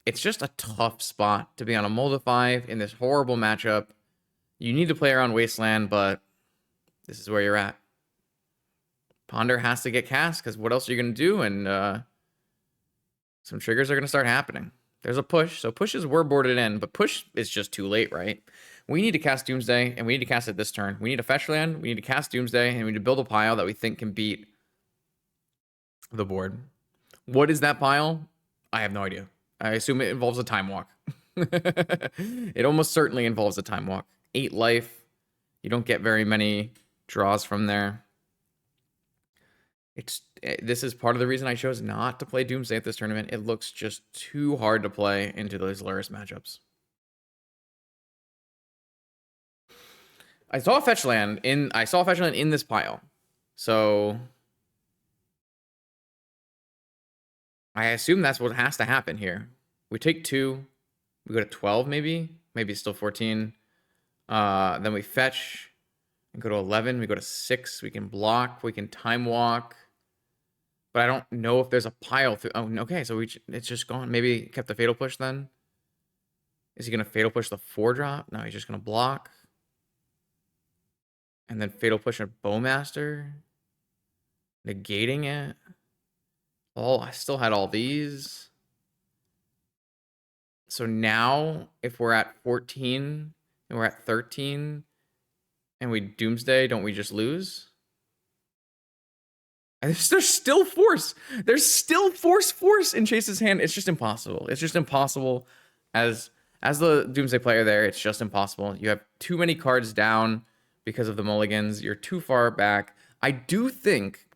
It's just a tough spot to be on a Mold of 5 in this horrible matchup. You need to play around Wasteland, but this is where you're at. Ponder has to get cast, because what else are you going to do? And some triggers are going to start happening. There's a push. So pushes were boarded in, but push is just too late, right? We need to cast Doomsday, and we need to cast it this turn. We need a fetch land, we need to cast Doomsday, and we need to build a pile that we think can beat the board. What is that pile? I have no idea. I assume it involves a time walk. It almost certainly involves a time walk. 8 life. You don't get very many draws from there. This is part of the reason I chose not to play Doomsday at this tournament. It looks just too hard to play into those Luris matchups. I saw a fetch land in this pile. So I assume that's what has to happen here. We take 2, we go to 12 maybe it's still 14. Then we fetch and go to 11, we go to 6, we can block, we can time walk. But I don't know if there's a pile through. Oh, okay, so it's just gone. Maybe kept the Fatal Push then? Is he going to Fatal Push the 4-drop? No, he's just going to block. And then Fatal Push a Bowmaster. Negating it. I still had all these. So now, if we're at 14 and we're at 13 and we Doomsday, don't we just lose? There's still force. There's still force in Chase's hand. It's just impossible. It's just impossible. As the Doomsday player there, it's just impossible. You have too many cards down because of the mulligans. You're too far back. I do think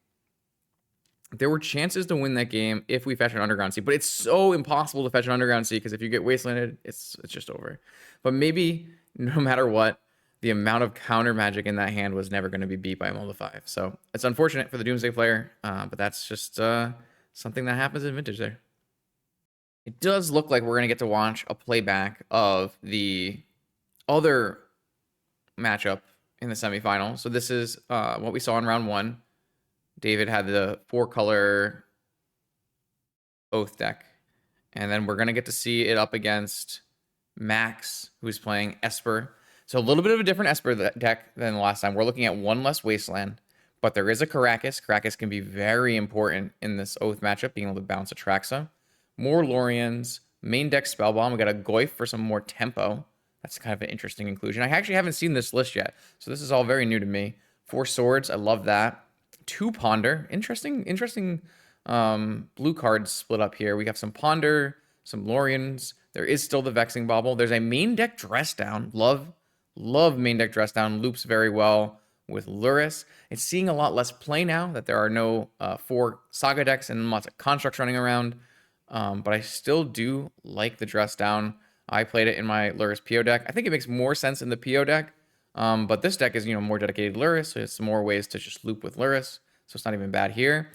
there were chances to win that game if we fetch an Underground Sea, but it's so impossible to fetch an Underground Sea because if you get Wastelanded, it's just over. But maybe no matter what, the amount of counter magic in that hand was never going to be beat by a Mold of 5. So it's unfortunate for the Doomsday player, but that's just something that happens in Vintage there. It does look like we're going to get to watch a playback of the other matchup in the semifinal. So this is what we saw in round 1. David had the 4-color Oath deck. And then we're going to get to see it up against Max, who's playing Esper. So a little bit of a different Esper deck than the last time. We're looking at 1 less Wasteland, but there is a Karakas. Karakas can be very important in this Oath matchup, being able to bounce Atraxa. More Lorians, main deck Spellbomb. We got a Goyf for some more tempo. That's kind of an interesting inclusion. I actually haven't seen this list yet, so this is all very new to me. 4 Swords, I love that. 2 Ponder, interesting blue cards split up here. We have some Ponder, some Lorians. There is still the Vexing Bauble. There's a main deck Dress Down. Love main deck Dress Down. Loops very well with Luris. It's seeing a lot less play now that there are no 4 Saga decks and lots of constructs running around. But I still do like the Dress Down. I played it in my Luris PO deck. I think it makes more sense in the PO deck. But this deck is, more dedicated to Luris, so it's more ways to just loop with Luris. So it's not even bad here.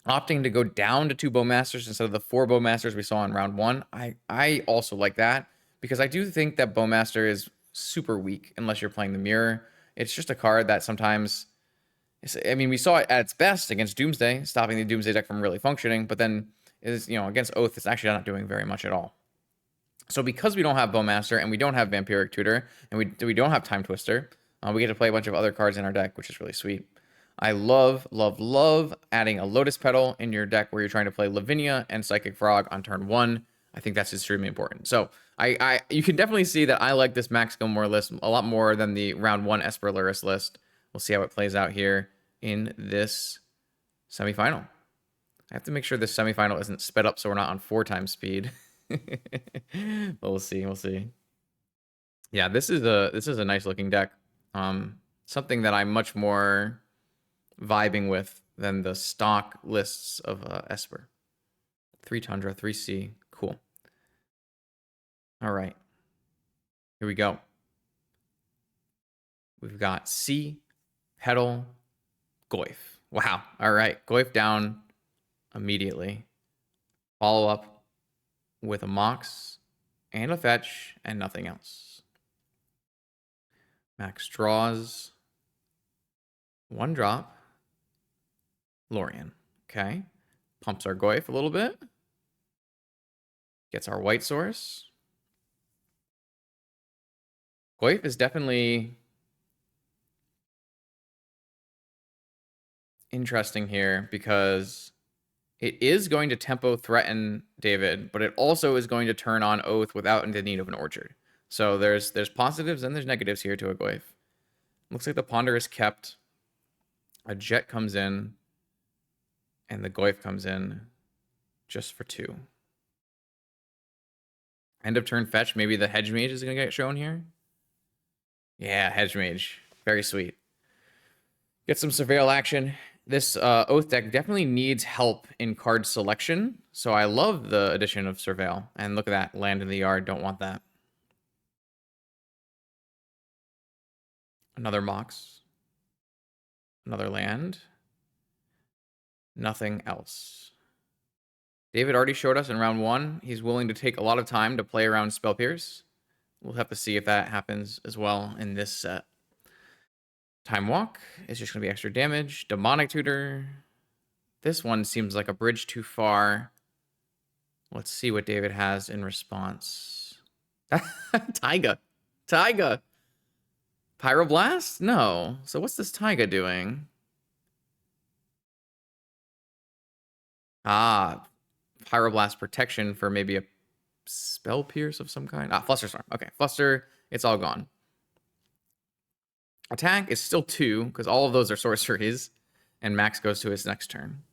Opting to go down to 2 Bowmasters instead of the 4 Bowmasters we saw in round 1. I also like that because I do think that Bowmaster is super weak unless you're playing the mirror. It's just a card that sometimes, I mean, we saw it at its best against Doomsday, stopping the Doomsday deck from really functioning, but then is, you know, against Oath, it's actually not doing very much at all. So because we don't have Bowmaster and we don't have Vampiric Tutor and we don't have Time Twister, we get to play a bunch of other cards in our deck, which is really sweet. I love, love, love adding a Lotus Petal in your deck where you're trying to play Lavinia and Psychic Frog on turn 1. I think that's extremely important. So you can definitely see that I like this Max Gilmore list a lot more than the round 1 Esper Luris list. We'll see how it plays out here in this semifinal. I have to make sure this semifinal isn't sped up so we're not on 4 times speed. But we'll see. We'll see. Yeah, this is a nice looking deck. Something that I'm much more vibing with than the stock lists of Esper. 3 Tundra, 3 Sea. Cool. All right. Here we go. We've got Sea, Petal, Goyf. Wow. All right. Goyf down immediately. Follow up with a Mox and a Fetch and nothing else. Max draws 1 drop. Lorien. Okay. Pumps our Goyf a little bit. Gets our white source. Goyf is definitely interesting here because it is going to tempo threaten David, but it also is going to turn on Oath without the need of an Orchard. So there's positives and there's negatives here to a Goyf. Looks like the Ponder is kept. A Jet comes in. And the Goyf comes in just for 2. End of turn fetch. Maybe the Hedge Mage is going to get shown here. Yeah, Hedge Mage. Very sweet. Get some Surveil action. This Oath deck definitely needs help in card selection. So I love the addition of Surveil. And look at that. Land in the yard. Don't want that. Another Mox. Another land. Nothing else. David already showed us in round 1. He's willing to take a lot of time to play around Spell Pierce. We'll have to see if that happens as well in this set. Time Walk is just going to be extra damage. Demonic Tutor. This one seems like a bridge too far. Let's see what David has in response. Taiga. Taiga. Pyroblast? No. So what's this Taiga doing? Ah, Pyroblast protection for maybe a Spell Pierce of some kind. Ah, Flusterstorm. Okay, Fluster. It's all gone. Attack is still 2 because all of those are sorceries, and Max goes to his next turn.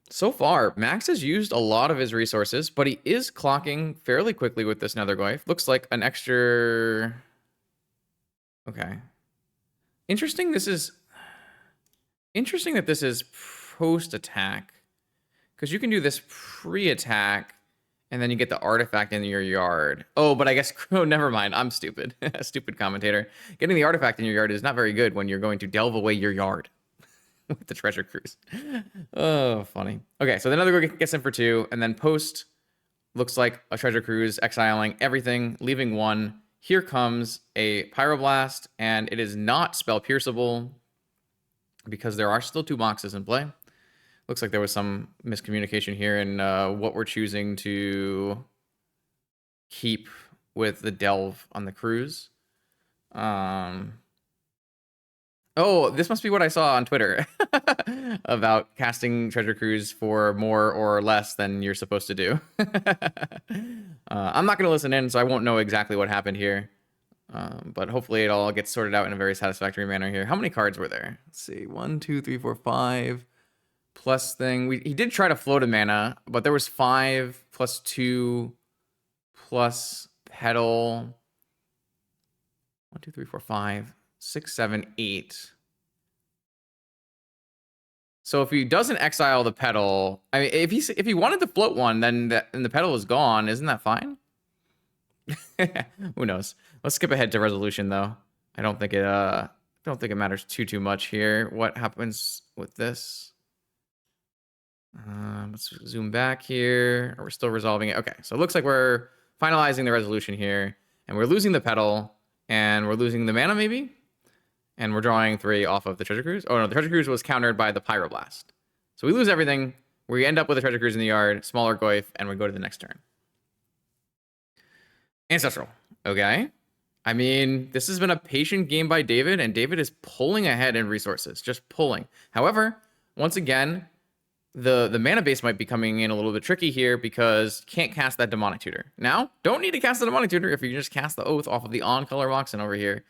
So far, Max has used a lot of his resources, but he is clocking fairly quickly with this Nether Goyf. Looks like an extra... Okay. Interesting that this is post-attack. Because you can do this pre-attack, and then you get the artifact in your yard. Oh, but I guess... Oh, never mind. I'm stupid. Stupid commentator. Getting the artifact in your yard is not very good when you're going to delve away your yard with the treasure cruise. Oh, funny. Okay, so the Nether Goyf gets in for 2, and then post looks like a treasure cruise, exiling everything, leaving 1. Here comes a Pyroblast, and it is not spell pierceable because there are still 2 boxes in play. Looks like there was some miscommunication here in what we're choosing to keep with the delve on the cruise. Oh, this must be what I saw on Twitter about casting Treasure Cruise for more or less than you're supposed to do. I'm not going to listen in, so I won't know exactly what happened here. But hopefully it all gets sorted out in a very satisfactory manner here. How many cards were there? Let's see. 1, 2, 3, 4, 5. Plus thing. He did try to float a mana, but there was 5 plus 2 plus Petal. 1, 2, 3, 4, 5. 6, 7, 8. So if he doesn't exile the Petal, I mean, if he wanted to float one, then the Petal is gone. Isn't that fine? Who knows? Let's skip ahead to resolution though. I don't think Don't think it matters too much here. What happens with this? Let's zoom back here. We're still resolving it. Okay, so it looks like we're finalizing the resolution here, and we're losing the pedal, and we're losing the mana maybe, and we're drawing 3 off of the treasure cruise. Oh no, the treasure cruise was countered by the pyroblast, so we lose everything. We end up with a treasure cruise in the yard, smaller goyf, and we go to the next turn. Ancestral. Okay. I mean, this has been a patient game by David, and David is pulling ahead in resources, just pulling. However, once again, the mana base might be coming in a little bit tricky here because you can't cast that Demonic Tutor. Now, don't need to cast the Demonic Tutor if you just cast the Oath off of the on-color Moxen over here.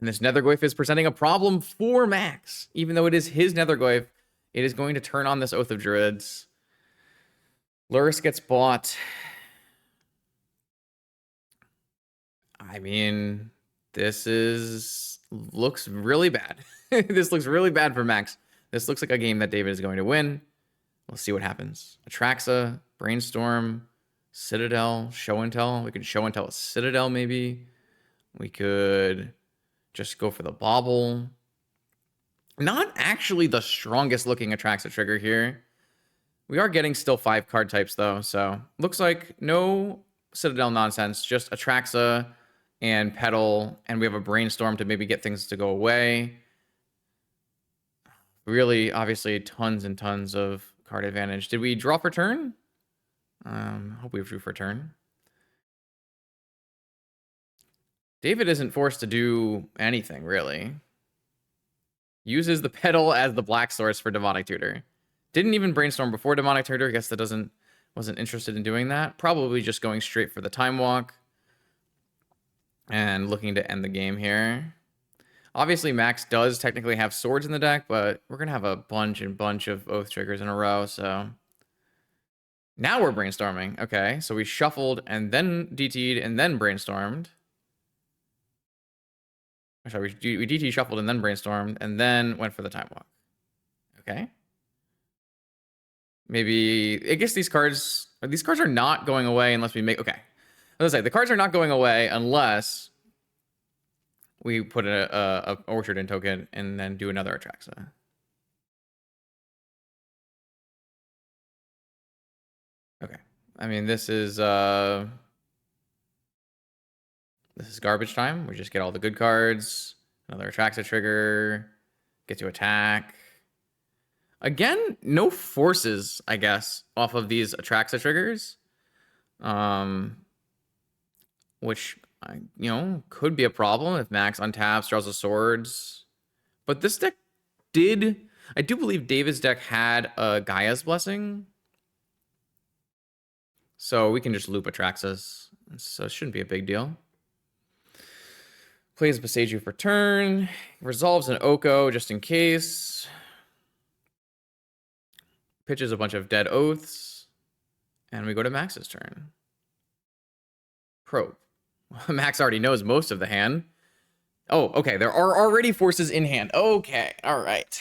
And this Nethergoyf is presenting a problem for Max. Even though it is his Nethergoyf, it is going to turn on this Oath of Druids. Lurrus gets bought. I mean, this looks really bad. This looks really bad for Max. This looks like a game that David is going to win. We'll see what happens. Atraxa, Brainstorm, Citadel, Show and Tell. We could Show and Tell a Citadel maybe. We could just go for the Bauble. Not actually the strongest looking Atraxa trigger here. We are getting still 5 card types though, so looks like no Citadel nonsense, just Atraxa and Petal, and we have a Brainstorm to maybe get things to go away. Really, obviously, tons and tons of card advantage. Did we draw for turn? Hope we drew for turn. David isn't forced to do anything, really. Uses the Petal as the black source for Demonic Tutor. Didn't even Brainstorm before Demonic Tutor. I guess that wasn't interested in doing that. Probably just going straight for the Time Walk. And looking to end the game here. Obviously, Max does technically have swords in the deck, but we're going to have a bunch of Oath triggers in a row, so... Now we're brainstorming. Okay, so we shuffled and then DT'd and then brainstormed. Sorry, we DT shuffled and then brainstormed and then went for the Time Walk. Okay. Maybe... I guess these cards are not going away unless we make... Okay. Let's say the cards are not going away unless we put a Orchard in token and then do another Atraxa. Okay. I mean, this is garbage time. We just get all the good cards. Another Atraxa trigger. Get to attack. Again, no forces, I guess, off of these Atraxa triggers. Which, could be a problem if Max untaps, draws the swords. But this deck I do believe David's deck had a Gaia's Blessing. So we can just loop Atraxas. So it shouldn't be a big deal. Plays Boseiju for turn. Resolves an Oko just in case. Pitches a bunch of dead oaths. And we go to Max's turn. Probe. Max already knows most of the hand. Oh, okay. There are already forces in hand. Okay. All right.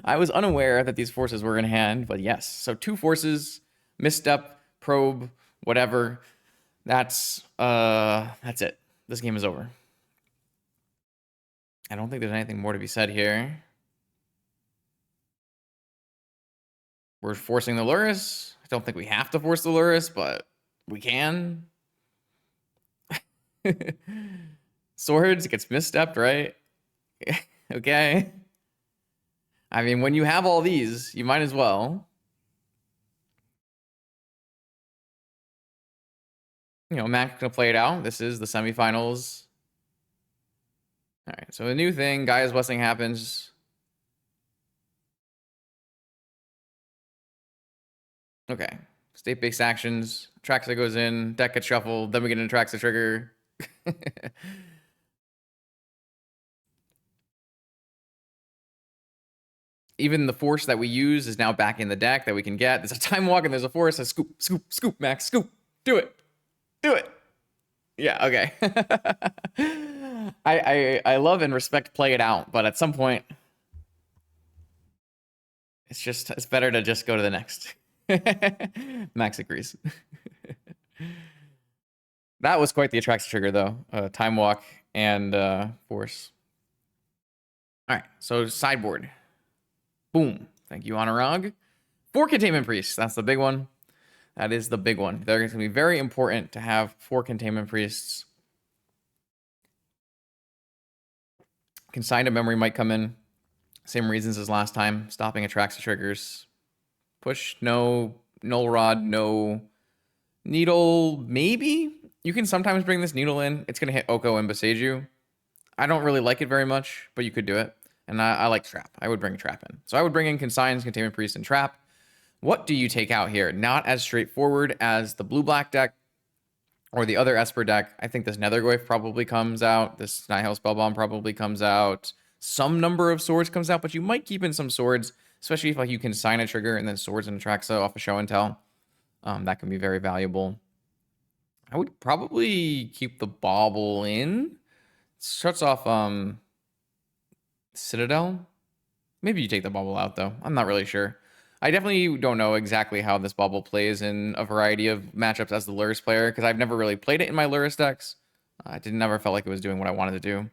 I was unaware that these forces were in hand, but yes. So 2 forces, misstep, probe, whatever. That's it. This game is over. I don't think there's anything more to be said here. We're forcing the Lurrus. I don't think we have to force the Lurrus, but we can. Swords gets misstepped, right? Okay. I mean, when you have all these, you might as well. Max gonna play it out. This is the semifinals. All right, so the new thing, Gaia's Blessing happens. Okay. State-based actions. Atraxa goes in. Deck gets shuffled. Then we get an Atraxa trigger. Even the force that we use is now back in the deck that we can get. There's a Time Walk and there's a force. A scoop, scoop, scoop, Max, scoop. Do it. Do it. Yeah, okay. I love and respect play it out, but at some point, it's better to just go to the next. Max agrees. That was quite the attraction trigger, though. Time walk and force. All right, so sideboard. Boom. Thank you, Anurag. 4 containment priests. That's the big one. That is the big one. They're going to be very important to have 4 containment priests. Consigned memory might come in. Same reasons as last time. Stopping attracts triggers. Push, no. Null rod, no. Needle, maybe? You can sometimes bring this needle in. It's going to hit Oko and Boseiju. I don't really like it very much, but you could do it. And I like Trap. I would bring Trap in. So I would bring in Consigns, Containment Priest, and Trap. What do you take out here? Not as straightforward as the blue-black deck or the other Esper deck. I think this Nethergoyf probably comes out. This Nihil Spellbomb probably comes out. Some number of swords comes out, but you might keep in some swords, especially if like you can sign a trigger and then swords and Atraxa off a show and tell. That can be very valuable. I would probably keep the Bauble in. Shuts off Citadel. Maybe you take the Bauble out, though. I'm not really sure. I definitely don't know exactly how this Bauble plays in a variety of matchups as the Lurrus player, because I've never really played it in my Lurrus decks. I never felt like it was doing what I wanted to do.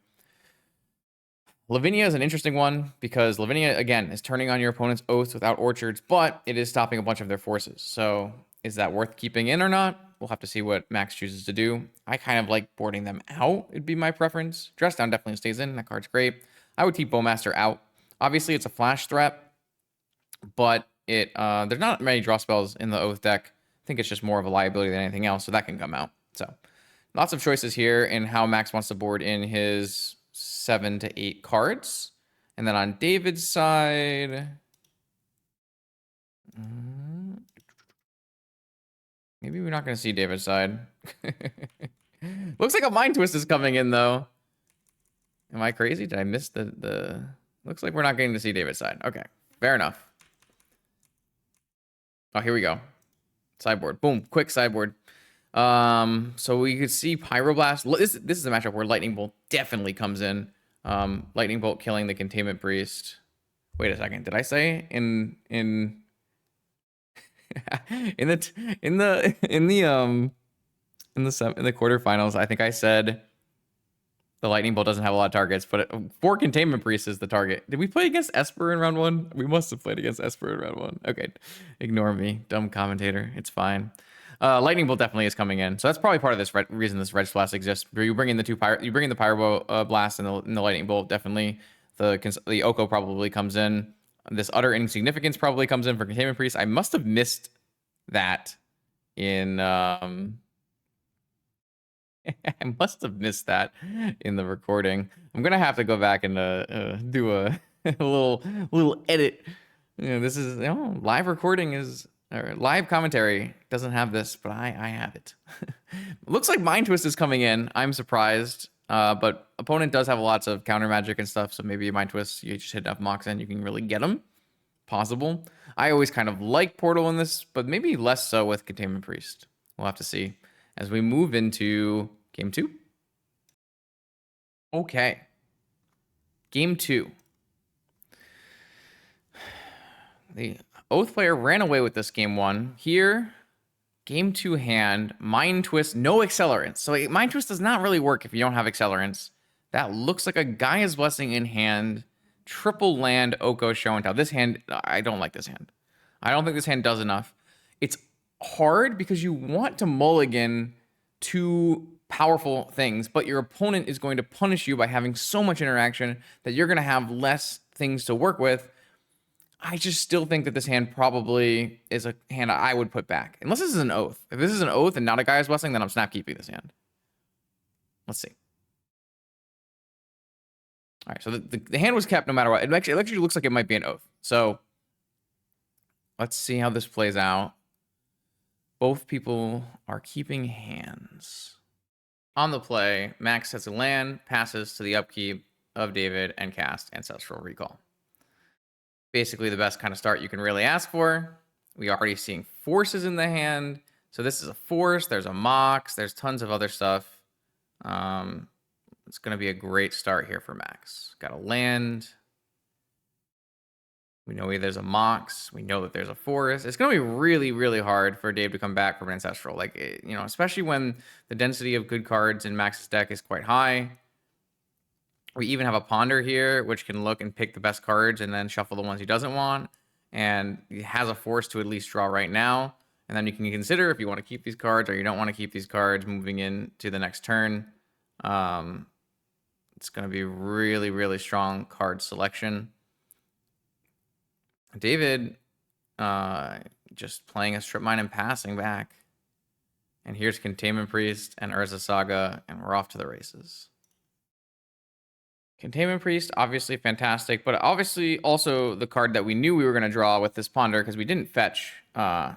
Lavinia is an interesting one, because Lavinia, again, is turning on your opponent's Oaths without Orchards, but it is stopping a bunch of their forces. So is that worth keeping in or not? We'll have to see what Max chooses to do. I kind of like boarding them out, it'd be my preference. Dress Down definitely stays in. That card's great. I would keep Bowmaster out. Obviously, it's a flash threat, but there's not many draw spells in the Oath deck. I think it's just more of a liability than anything else, so that can come out. So lots of choices here in how Max wants to board in his 7 to 8 cards. And then on David's side, maybe we're not going to see David's side. Looks like a Mind Twist is coming in, though. Am I crazy? Did I miss the... Looks like we're not getting to see David's side. Okay, fair enough. Oh, here we go. Sideboard. Boom. Quick sideboard. So we could see Pyroblast. This is a matchup where Lightning Bolt definitely comes in. Lightning Bolt killing the Containment Priest. Wait a second. Did I say in in the quarterfinals? I think I said the Lightning Bolt doesn't have a lot of targets, but 4 Containment Priest is the target. Did we play against Esper in round 1? We must have played against Esper in round 1. Okay, ignore me, dumb commentator. It's fine. Lightning Bolt definitely is coming in, so that's probably part of this reason this Red Splash exists. You bring in the you bring in the Pyro Blast and the Lightning Bolt. Definitely, the Oko probably comes in. This Utter Insignificance probably comes in for Containment Priest. I must have missed that in I must have missed that in the recording. I'm gonna have to go back and do a, a little edit. This is live recording is or live commentary doesn't have this, but I have it. Looks like Mind Twist is coming in. I'm surprised, but opponent does have lots of counter magic and stuff, so maybe Mind Twist you just hit enough mocks and you can really get them. Possible. I always kind of like Portal in this, but maybe less so with Containment Priest. We'll have to see as we move into game 2. Okay. Game 2. The Oath player ran away with this game 1. Here, game 2 hand, Mind Twist, no accelerants. So Mind Twist does not really work if you don't have accelerants. That looks like a Gaia's Blessing in hand. Triple land, Oko, show and tell. This hand, I don't like this hand. I don't think this hand does enough. It's hard because you want to mulligan 2 powerful things, but your opponent is going to punish you by having so much interaction that you're going to have less things to work with. I just still think that this hand probably is a hand I would put back. Unless this is an Oath. If this is an Oath and not a Gaia's Blessing, then I'm snap keeping this hand. Let's see. All right, so the hand was kept no matter what. It actually looks like it might be an Oath. So let's see how this plays out. Both people are keeping hands. On the play, Max has a land, passes to the upkeep of David, and cast Ancestral Recall. Basically the best kind of start you can really ask for. We are already seeing forces in the hand. So this is a force, there's a Mox, there's tons of other stuff. It's going to be a great start here for Max. Got a land. We know there's a Mox. We know that there's a Forest. It's going to be really, really hard for Dave to come back from an Ancestral. Like, you know, especially when the density of good cards in Max's deck is quite high. We even have a Ponder here, which can look and pick the best cards and then shuffle the ones he doesn't want. And he has a Force to at least draw right now. And then you can consider if you want to keep these cards or you don't want to keep these cards moving into the next turn. It's going to be really, really strong card selection. David just playing a Strip Mine and passing back. And here's Containment Priest and Urza Saga, and we're off to the races. Containment Priest, obviously fantastic, but obviously also the card that we knew we were going to draw with this Ponder because we didn't fetch.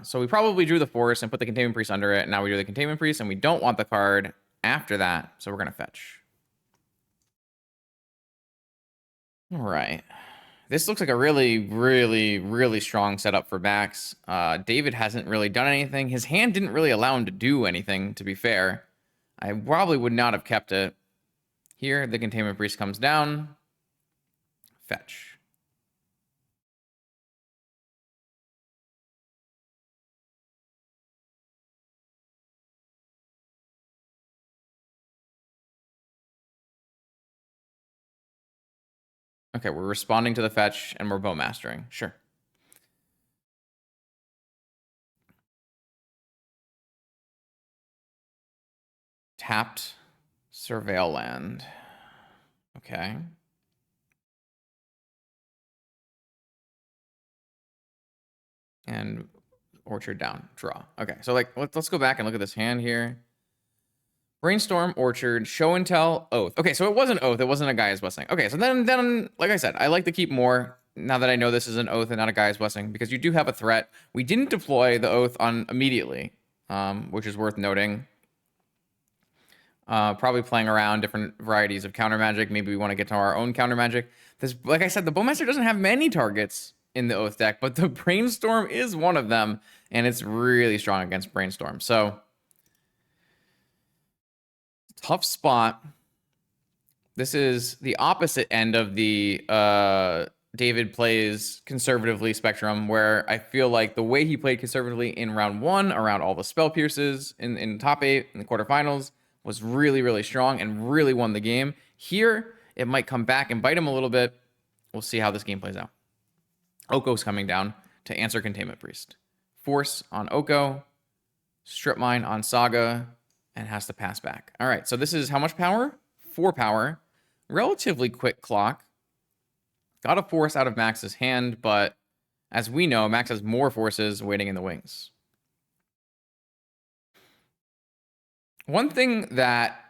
So we probably drew the Forest and put the Containment Priest under it. And now we drew the Containment Priest, and we don't want the card after that, so we're going to fetch. All right. This looks like a really, really, really strong setup for Max. David hasn't really done anything. His hand didn't really allow him to do anything, to be fair. I probably would not have kept it. Here, the Containment Priest comes down. Fetch. Okay, we're responding to the fetch, and we're Bowmastering. Sure. Tapped Surveil land. Okay. And Orchard down. Draw. Okay, so like let's go back and look at this hand here. Brainstorm, Orchard, Show and Tell, Oath. Okay, so it was an Oath. It wasn't a Gaia's Blessing. Okay, so then, like I said, I like to keep more now that I know this is an Oath and not a Gaia's Blessing because you do have a threat. We didn't deploy the Oath on immediately, which is worth noting. Probably playing around different varieties of counter magic. Maybe we want to get to our own counter magic. This, like I said, the Bowmaster doesn't have many targets in the Oath deck, but the Brainstorm is one of them, and it's really strong against Brainstorm. So tough spot. This is the opposite end of the David plays conservatively spectrum, where I feel like the way he played conservatively in round 1 around all the spell pierces in top 8 in the quarterfinals was really, really strong and really won the game. Here, it might come back and bite him a little bit. We'll see how this game plays out. Oko's coming down to answer Containment Priest. Force on Oko, Strip Mine on Saga, and has to pass back. All right, so this is how much power? 4 power. Relatively quick clock. Got a Force out of Max's hand, but as we know, Max has more forces waiting in the wings. One thing that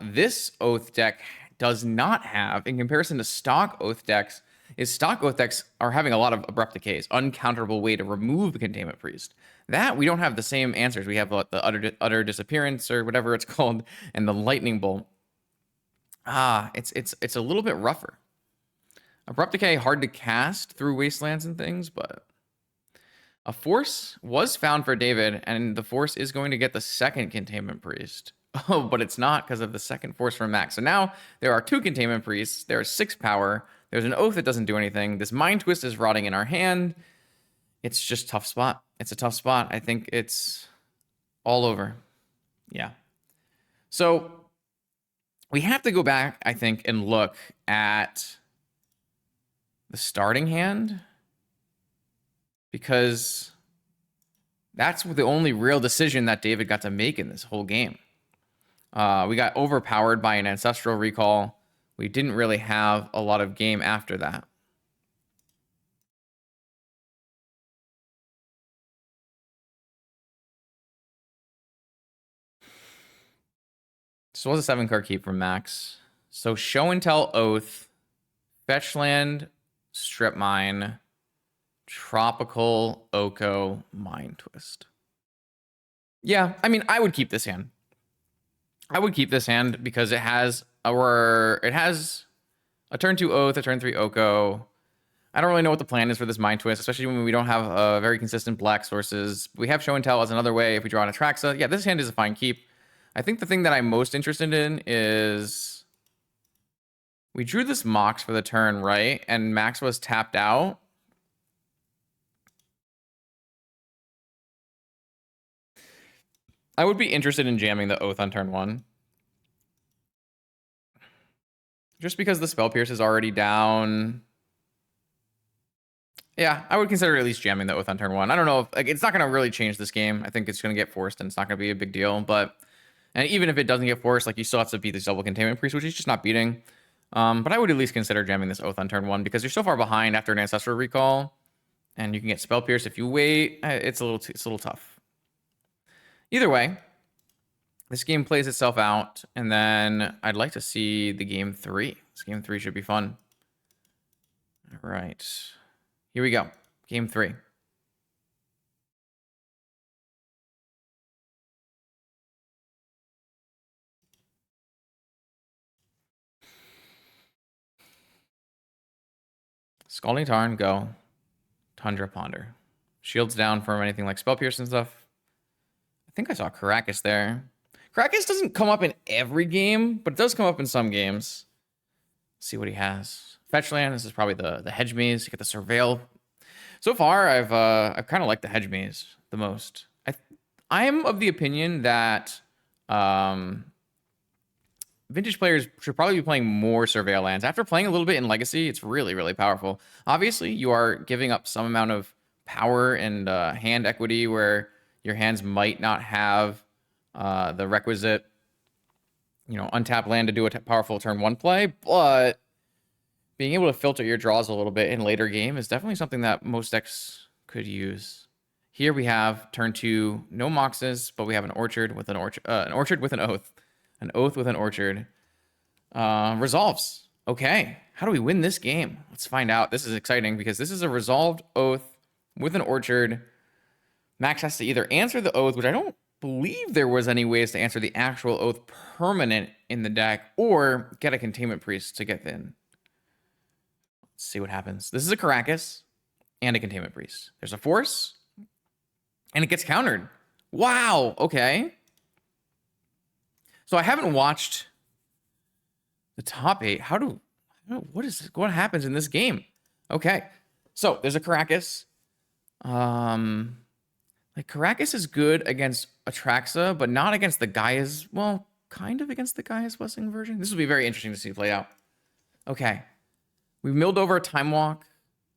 this Oath deck does not have, in comparison to stock Oath decks, is stock Oath decks are having a lot of Abrupt Decays, uncounterable way to remove the Containment Priest. That, we don't have the same answers. We have the utter disappearance, or whatever it's called, and the Lightning Bolt. It's a little bit rougher. Abrupt Decay, hard to cast through Wastelands and things, but a Force was found for David, and the Force is going to get the second Containment Priest. Oh, but it's not because of the second Force from Max. So now there are 2 Containment Priests. There's 6 power. There's an Oath that doesn't do anything. This Mind Twist is rotting in our hand. It's just tough spot. It's a tough spot. I think it's all over. Yeah. So we have to go back, I think, and look at the starting hand, because that's the only real decision that David got to make in this whole game. We got overpowered by an Ancestral Recall. We didn't really have a lot of game after that. This was a 7-card keep from Max. So Show and Tell, Oath, Fetch Land, Strip Mine, Tropical, Oko, Mind Twist. Yeah, I mean, I would keep this hand. I would keep this hand because it has a turn 2 Oath, a turn 3 Oko. I don't really know what the plan is for this Mind Twist, especially when we don't have very consistent black sources. We have Show and Tell as another way if we draw an Atraxa. Yeah, this hand is a fine keep. I think the thing that I'm most interested in is we drew this Mox for the turn, right? And Max was tapped out. I would be interested in jamming the Oath on turn 1. Just because the Spell Pierce is already down. Yeah, I would consider at least jamming the Oath on turn 1. I don't know if, like, it's not going to really change this game. I think it's going to get forced and it's not going to be a big deal. But, and even if it doesn't get forced, like, you still have to beat this double Containment Priest, which he's just not beating. But I would at least consider jamming this Oath on turn 1 because you're so far behind after an Ancestral Recall. And you can get Spell Pierce if you wait. It's a little tough. Either way, this game plays itself out, and then I'd like to see the game 3. This game 3 should be fun. All right. Here we go. Game 3. Scalding Tarn, go. Tundra Ponder. Shields down from anything like Spell Pierce and stuff. I think I saw Caracas there. Caracas doesn't come up in every game, but it does come up in some games. Let's see what he has. Fetch land. This is probably the Hedge Maze. You get the Surveil. So far, I've kind of liked the Hedge Maze the most. I'm of the opinion that Vintage players should probably be playing more Surveil lands. After playing a little bit in Legacy, it's really, really powerful. Obviously, you are giving up some amount of power and hand equity where your hands might not have the requisite, untapped land to do a powerful turn 1 play, but being able to filter your draws a little bit in later game is definitely something that most decks could use. Here we have turn 2, no Moxes, but we have an orchard with an orchard with an oath. An oath with an orchard. Resolves. Okay. How do we win this game? Let's find out. This is exciting because this is a resolved oath with an orchard. Max has to either answer the oath, which I don't believe there was any ways to answer the actual oath permanent in the deck, or get a Containment Priest to get in. Let's see what happens. This is a Caracas and a Containment Priest. There's a Force, and it gets countered. Wow. Okay. So I haven't watched the top 8. What happens in this game? Okay. So there's a Caracas. Like Caracas is good against Atraxa, but not against the Gaia's, well, kind of against the Gaia's Blessing version. This will be very interesting to see play out. Okay. We milled over a Time Walk,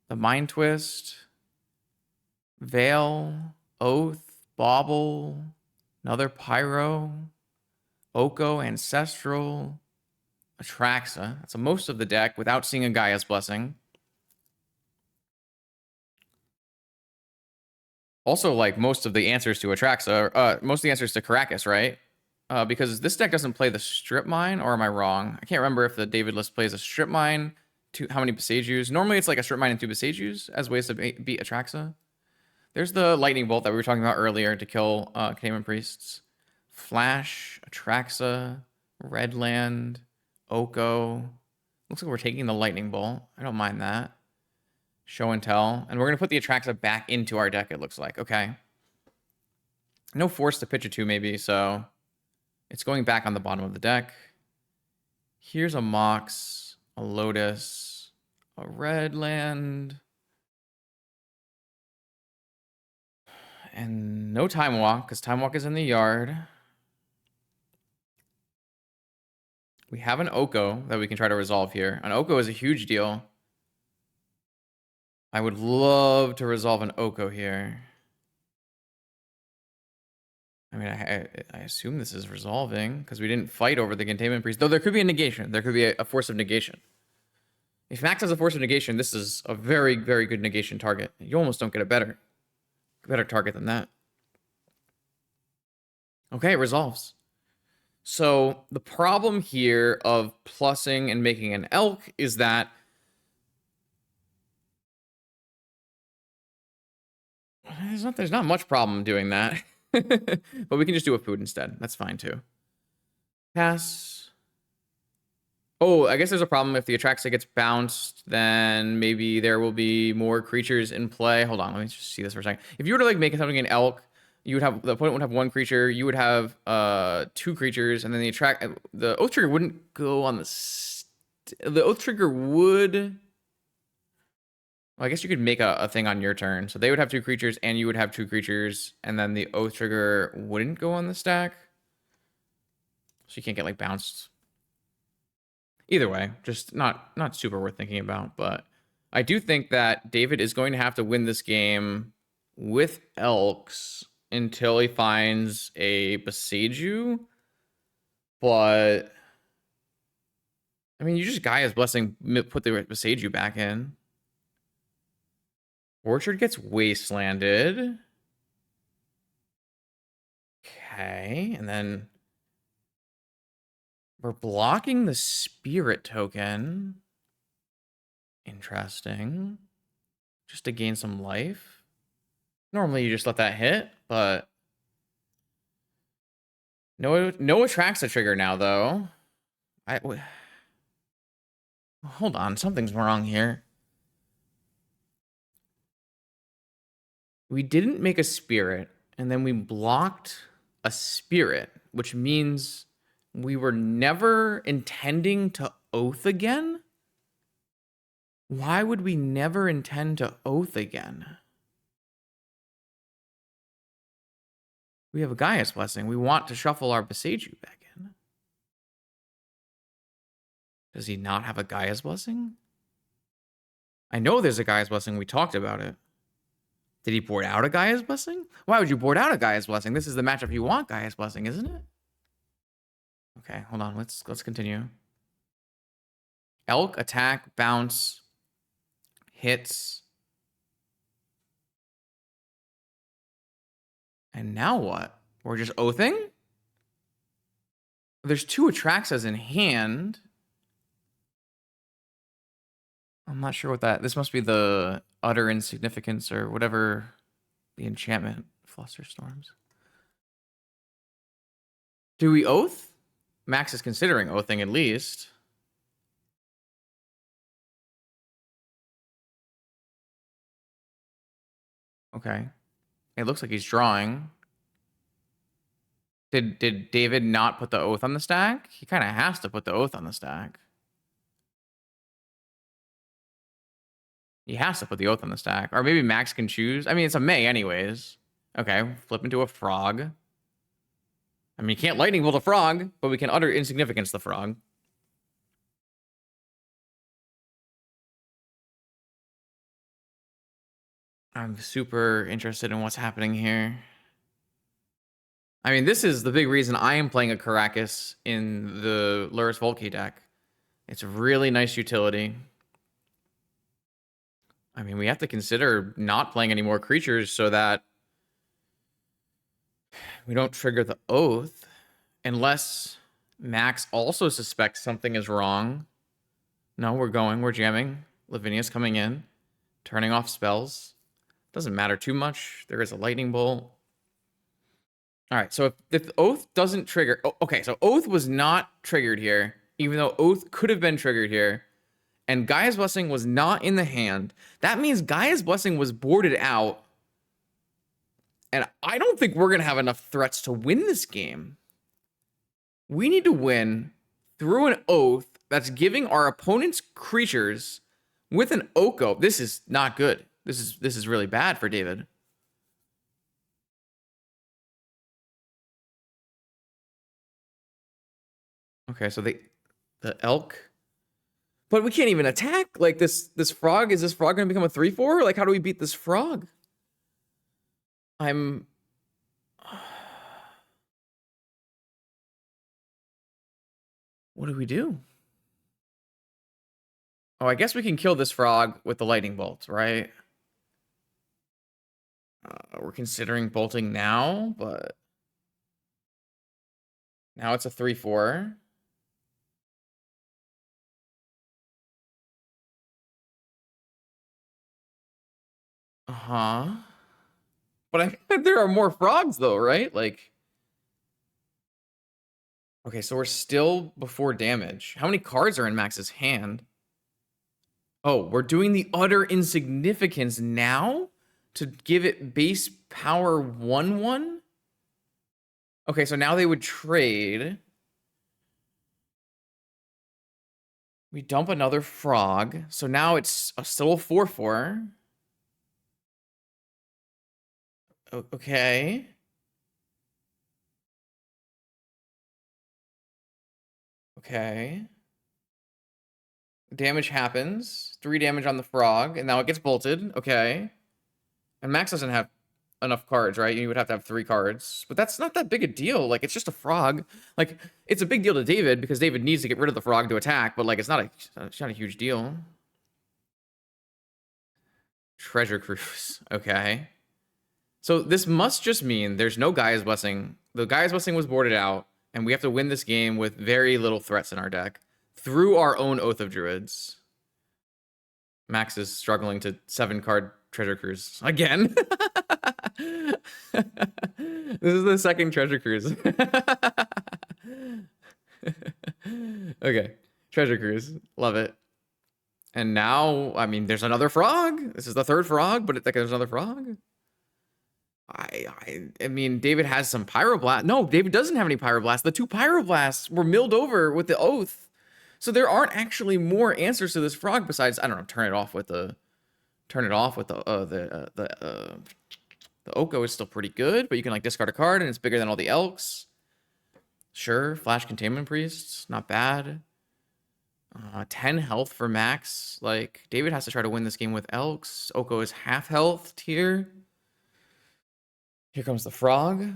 the Mind Twist, Veil, Oath, Bauble, another Pyro, Oko, Ancestral, Atraxa. That's most of the deck without seeing a Gaia's Blessing. Also, like most of the answers to Atraxa, most of the answers to Caracas, right? Because this deck doesn't play the Strip Mine, or am I wrong? I can't remember if the David list plays a Strip Mine, how many Besagus. Normally it's like a Strip Mine and 2 Besagus as ways to beat Atraxa. There's the Lightning Bolt that we were talking about earlier to kill Containment Priests. Flash, Atraxa, Redland, Oko. Looks like we're taking the Lightning Bolt. I don't mind that. Show and Tell. And we're going to put the Atraxa back into our deck, it looks like. Okay. No Force to pitch it to, maybe, so it's going back on the bottom of the deck. Here's a Mox, a Lotus, a Redland, and no Time Walk, because Time Walk is in the yard. We have an Oko that we can try to resolve here. An Oko is a huge deal. I would love to resolve an Oko here. I mean, I assume this is resolving because we didn't fight over the Containment Priest. Though there could be a negation. There could be a Force of Negation. If Max has a Force of Negation, this is a very, very good negation target. You almost don't get a better target than that. Okay, it resolves. So the problem here of plussing and making an Elk is that there's not much problem doing that. But we can just do a food instead. That's fine too. Pass. Oh, I guess there's a problem if the Atraxa gets bounced, then maybe there will be more creatures in play. Hold on, let me just see this for a second. If you were to like make something an Elk, you would have the opponent would have 1 creature, you would have 2 creatures, and then the Oath Trigger wouldn't go on the Oath Trigger would Well, I guess you could make a thing on your turn. So they would have 2 creatures and you would have 2 creatures. And then the Oath trigger wouldn't go on the stack. So you can't get like bounced. Either way, just not super worth thinking about. But I do think that David is going to have to win this game with Elks until he finds a Boseiju. But I mean, you just Gaia's Blessing, put the Boseiju back in. Orchard gets wastelanded. Okay, and then we're blocking the spirit token. Interesting. Just to gain some life. Normally you just let that hit, but no attracts the trigger now though. Hold on, something's wrong here. We didn't make a spirit, and then we blocked a spirit, which means we were never intending to Oath again? Why would we never intend to Oath again? We have a Gaia's Blessing. We want to shuffle our Boseiju back in. Does he not have a Gaia's Blessing? I know there's a Gaia's Blessing. We talked about it. Did he board out a Gaia's Blessing? Why would you board out a Gaia's Blessing? This is the matchup you want, Gaia's Blessing, isn't it? Okay, hold on. Let's continue. Elk, attack, bounce, hits. And now what? We're just oathing? There's 2 Atraxas in hand. I'm not sure what that... This must be the utter insignificance or whatever the enchantment. Flusterstorms. Do we oath? Max is considering oathing at least. Okay. It looks like he's drawing. Did David not put the oath on the stack? He kind of has to put the oath on the stack. He has to put the oath on the stack. Or maybe Max can choose. I mean, it's a May anyways. Okay, flip into a frog. I mean, you can't lightning bolt a frog, but we can utter insignificance the frog. I'm super interested in what's happening here. I mean, this is the big reason I am playing a Caracas in the Lurrus Volkey deck. It's really nice utility. I mean, we have to consider not playing any more creatures so that we don't trigger the oath unless Max also suspects something is wrong. No, we're jamming. Lavinia's coming in, turning off spells. Doesn't matter too much. There is a lightning bolt. All right, so if Oath doesn't trigger... okay, so Oath was not triggered here, even though Oath could have been triggered here, and Gaia's Blessing was not in the hand. That means Gaia's Blessing was boarded out, and I don't think we're going to have enough threats to win this game. We need to win through an Oath that's giving our opponent's creatures with an Oko. This is not good. This is really bad for David. Okay, so the elk, but we can't even attack like this frog. Is this frog gonna become a 3/4? Like, how do we beat this frog? What do we do? Oh, I guess we can kill this frog with the lightning bolt, right? We're considering bolting now, but now it's a 3/4. Uh-huh. But there are more frogs though, right? Like, okay, so we're still before damage. How many cards are in Max's hand? Oh, we're doing the utter insignificance now to give it base power 1/1? Okay, so now they would trade. We dump another frog. So now it's still a 4/4. Okay. Okay. Damage happens. 3 damage on the frog, and now it gets bolted. Okay. And Max doesn't have enough cards, right? You would have to have 3 cards. But that's not that big a deal. Like, it's just a frog. Like, it's a big deal to David because David needs to get rid of the frog to attack, but like it's not a huge deal. Treasure Cruise. Okay. So this must just mean there's no Gaia's Blessing. The Gaia's Blessing was boarded out, and we have to win this game with very little threats in our deck through our own Oath of Druids. Max is struggling to 7-card Treasure Cruise again. This is the second Treasure Cruise. Okay, Treasure Cruise, love it. And now, I mean, there's another frog. This is the 3rd frog, but there's another frog. I mean, David has some Pyroblast. No, David doesn't have any Pyroblast. The 2 Pyroblasts were milled over with the Oath. So there aren't actually more answers to this frog besides, I don't know, turn it off with the the Oko is still pretty good, but you can like discard a card and it's bigger than all the Elks. Sure, Flash Containment Priest, not bad. 10 health for Max. Like, David has to try to win this game with Elks. Oko is half health here. Here comes the frog.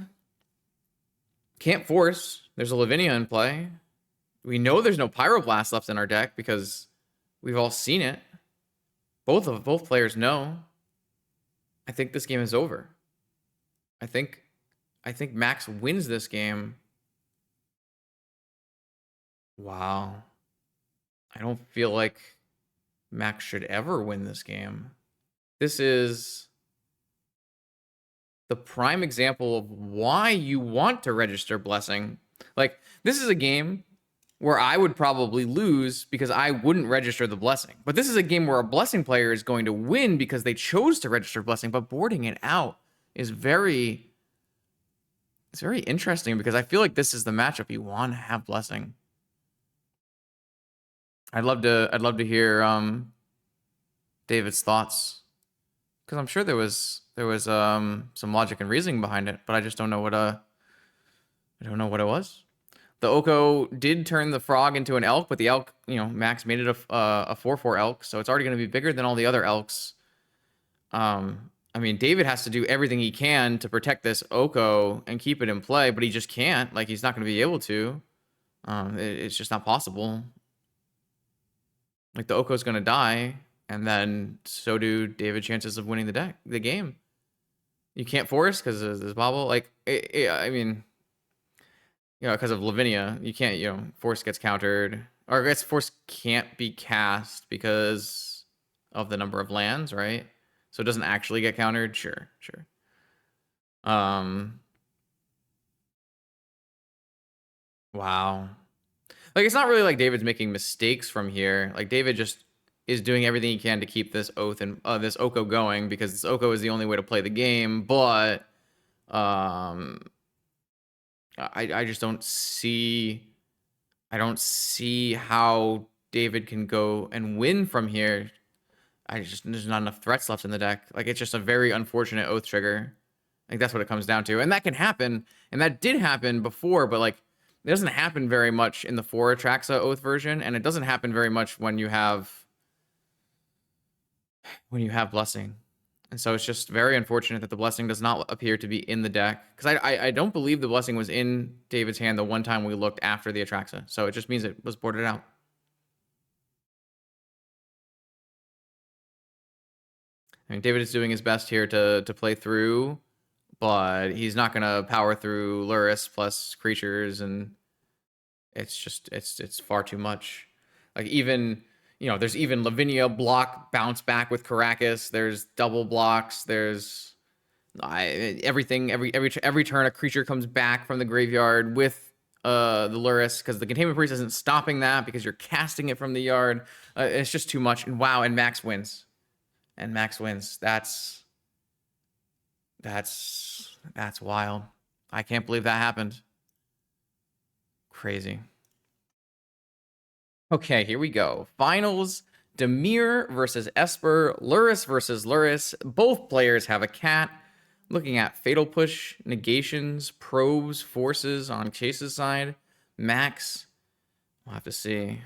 Can't force. There's a Lavinia in play. We know there's no Pyroblast left in our deck because we've all seen it. Both players know. I think this game is over. I think Max wins this game. Wow. I don't feel like Max should ever win this game. This is the prime example of why you want to register Blessing. Like, this is a game where I would probably lose because I wouldn't register the Blessing. But this is a game where a Blessing player is going to win because they chose to register Blessing, but boarding it out is very interesting because I feel like this is the matchup you want to have Blessing. I'd love to hear David's thoughts, because I'm sure there was some logic and reasoning behind it, but I just don't know what it was. The Oko did turn the frog into an elk, but the elk, Max made it a 4/4 elk, so it's already going to be bigger than all the other elks. I mean, David has to do everything he can to protect this Oko and keep it in play, but he just can't. Like, he's not going to be able to. It's just not possible. Like, the Oko's going to die, and then so do David's chances of winning the game. You can't force because of this bobble. Like, I mean, because of Lavinia, you can't, force gets countered. Or I guess force can't be cast because of the number of lands, right? So it doesn't actually get countered. Sure. Wow. Like, it's not really like David's making mistakes from here. Like, David just is doing everything he can to keep this Oath and this Oko going because this Oko is the only way to play the game. But I just don't see how David can go and win from here. There's not enough threats left in the deck. Like, it's just a very unfortunate Oath trigger. Like, that's what it comes down to. And that can happen. And that did happen before, but like, it doesn't happen very much in the 4 Atraxa Oath version, and it doesn't happen very much when you have Blessing. And so it's just very unfortunate that the Blessing does not appear to be in the deck. Because I don't believe the Blessing was in David's hand the one time we looked after the Atraxa. So it just means it was boarded out. I mean, David is doing his best here to play through, but he's not going to power through Luris plus creatures, and it's far too much. Like, even, there's even Lavinia block bounce back with Caracas. There's double blocks. There's everything. Every turn a creature comes back from the graveyard with the Luris, because the Containment Priest isn't stopping that because you're casting it from the yard. It's just too much. And wow, and Max wins. That's wild. I can't believe that happened. Crazy. Okay, here we go. Finals. Demir versus Esper. Luris versus Luris. Both players have a cat. Looking at Fatal Push, Negations, Probes, Forces on Chase's side. Max. We'll have to see.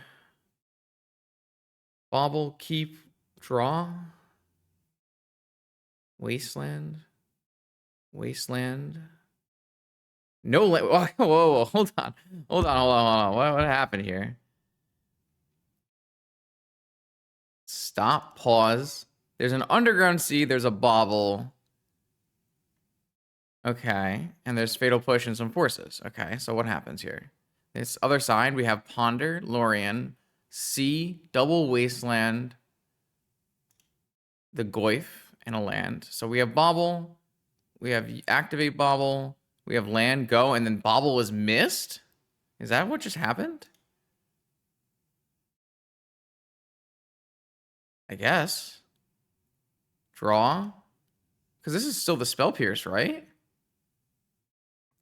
Bobble, Keep, Draw. Wasteland. Wasteland. No, whoa, whoa, hold on. Hold on. What happened here? Stop, pause. There's an Underground Sea, there's a Bobble. Okay, and there's Fatal Push and some Forces. Okay, so what happens here? This other side, we have Ponder, Lorien, Sea, Double Wasteland, the Goyf, and a land. So we have Bobble, we have Activate Bobble, we have land, go, and then Bobble was missed? Is that what just happened? I guess. Draw? Because this is still the Spell Pierce, right?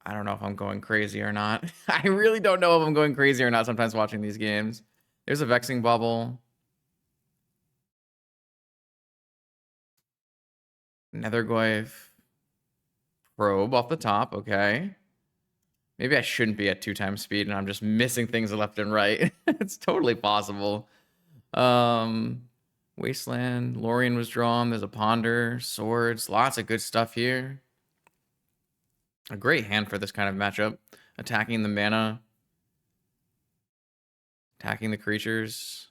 I don't know if I'm going crazy or not. I really don't know if I'm going crazy or not sometimes watching these games. There's a Vexing Bubble. Nethergoyf. Probe off the top, okay. Maybe I shouldn't be at 2x speed and I'm just missing things left and right. It's totally possible. Wasteland, Lorien was drawn. There's a Ponder, Swords, lots of good stuff here. A great hand for this kind of matchup. Attacking the mana. Attacking the creatures.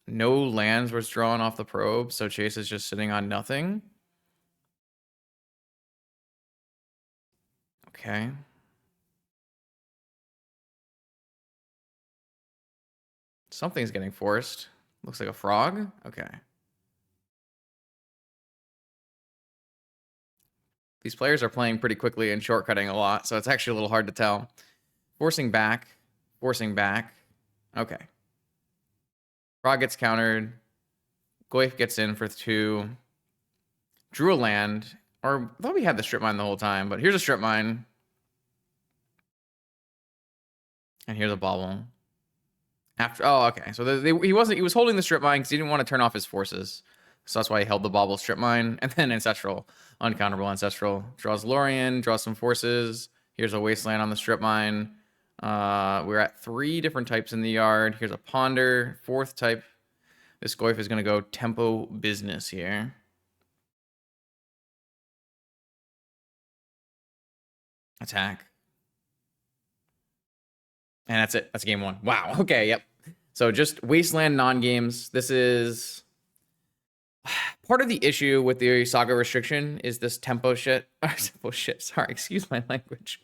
No lands was drawn off the probe, so Chase is just sitting on nothing. Okay. Something's getting forced. Looks like a frog. Okay. These players are playing pretty quickly and shortcutting a lot, so it's actually a little hard to tell. Forcing back. Forcing back. Okay. Frog gets countered. Goyf gets in for 2. Drew a land. Or I thought we had the strip mine the whole time, but here's a strip mine. And here's a bobble. Okay. So he was holding the strip mine because he didn't want to turn off his forces. So that's why he held the bobble strip mine. And then Ancestral, uncounterable Ancestral. Draws Lorien, draws some forces. Here's a Wasteland on the strip mine. We're at 3 different types in the yard. Here's a Ponder, 4th type. This Goyf is going to go tempo business here. Attack. And that's it. That's game 1. Wow. Okay, yep. So just Wasteland non-games. This is part of the issue with the Saga restriction is this tempo shit. Tempo shit. Sorry, excuse my language.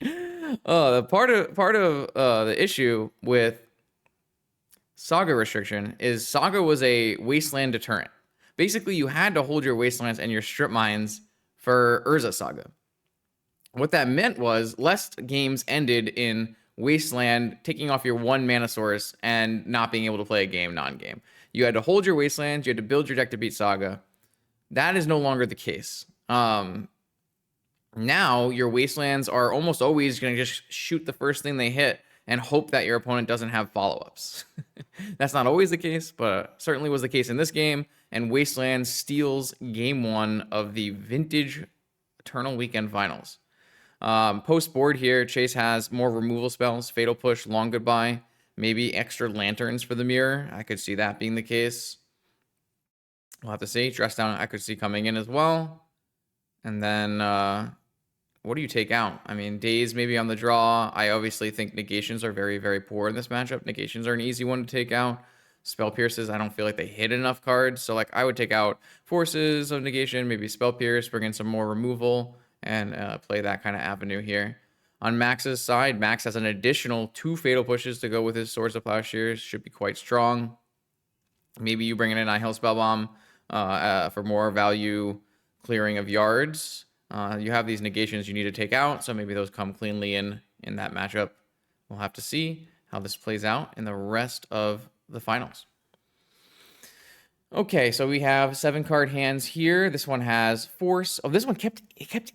Part of the issue with Saga restriction is Saga was a Wasteland deterrent. Basically, you had to hold your Wastelands and your strip mines for Urza Saga. What that meant was less games ended in Wasteland taking off your 1 mana source and not being able to play a game non-game. You had to hold your Wastelands, you had to build your deck to beat Saga. That is no longer the case. Now your Wastelands are almost always going to just shoot the first thing they hit and hope that your opponent doesn't have follow-ups. That's not always the case, but certainly was the case in this game, and Wasteland steals game 1 of the Vintage Eternal Weekend Finals. Post board here, Chase has more removal spells, Fatal Push, Long Goodbye, maybe extra lanterns for the mirror. I could see that being the case. We'll have to see. Dress Down, I could see coming in as well. And then, what do you take out? I mean, Daze maybe on the draw. I obviously think Negations are very, very poor in this matchup. Negations are an easy one to take out. Spell Pierces, I don't feel like they hit enough cards. So, like, I would take out Forces of Negation, maybe Spell Pierce, bring in some more removal, and play that kind of avenue here. On Max's side, Max has an additional 2 Fatal Pushes to go with his Swords of Plowshares. Should be quite strong. Maybe you bring in an Nihil Spellbomb for more value clearing of yards. You have these negations you need to take out, so maybe those come cleanly in that matchup. We'll have to see how this plays out in the rest of the finals. Okay, so we have 7 card hands here. This one has Force. Oh, this one kept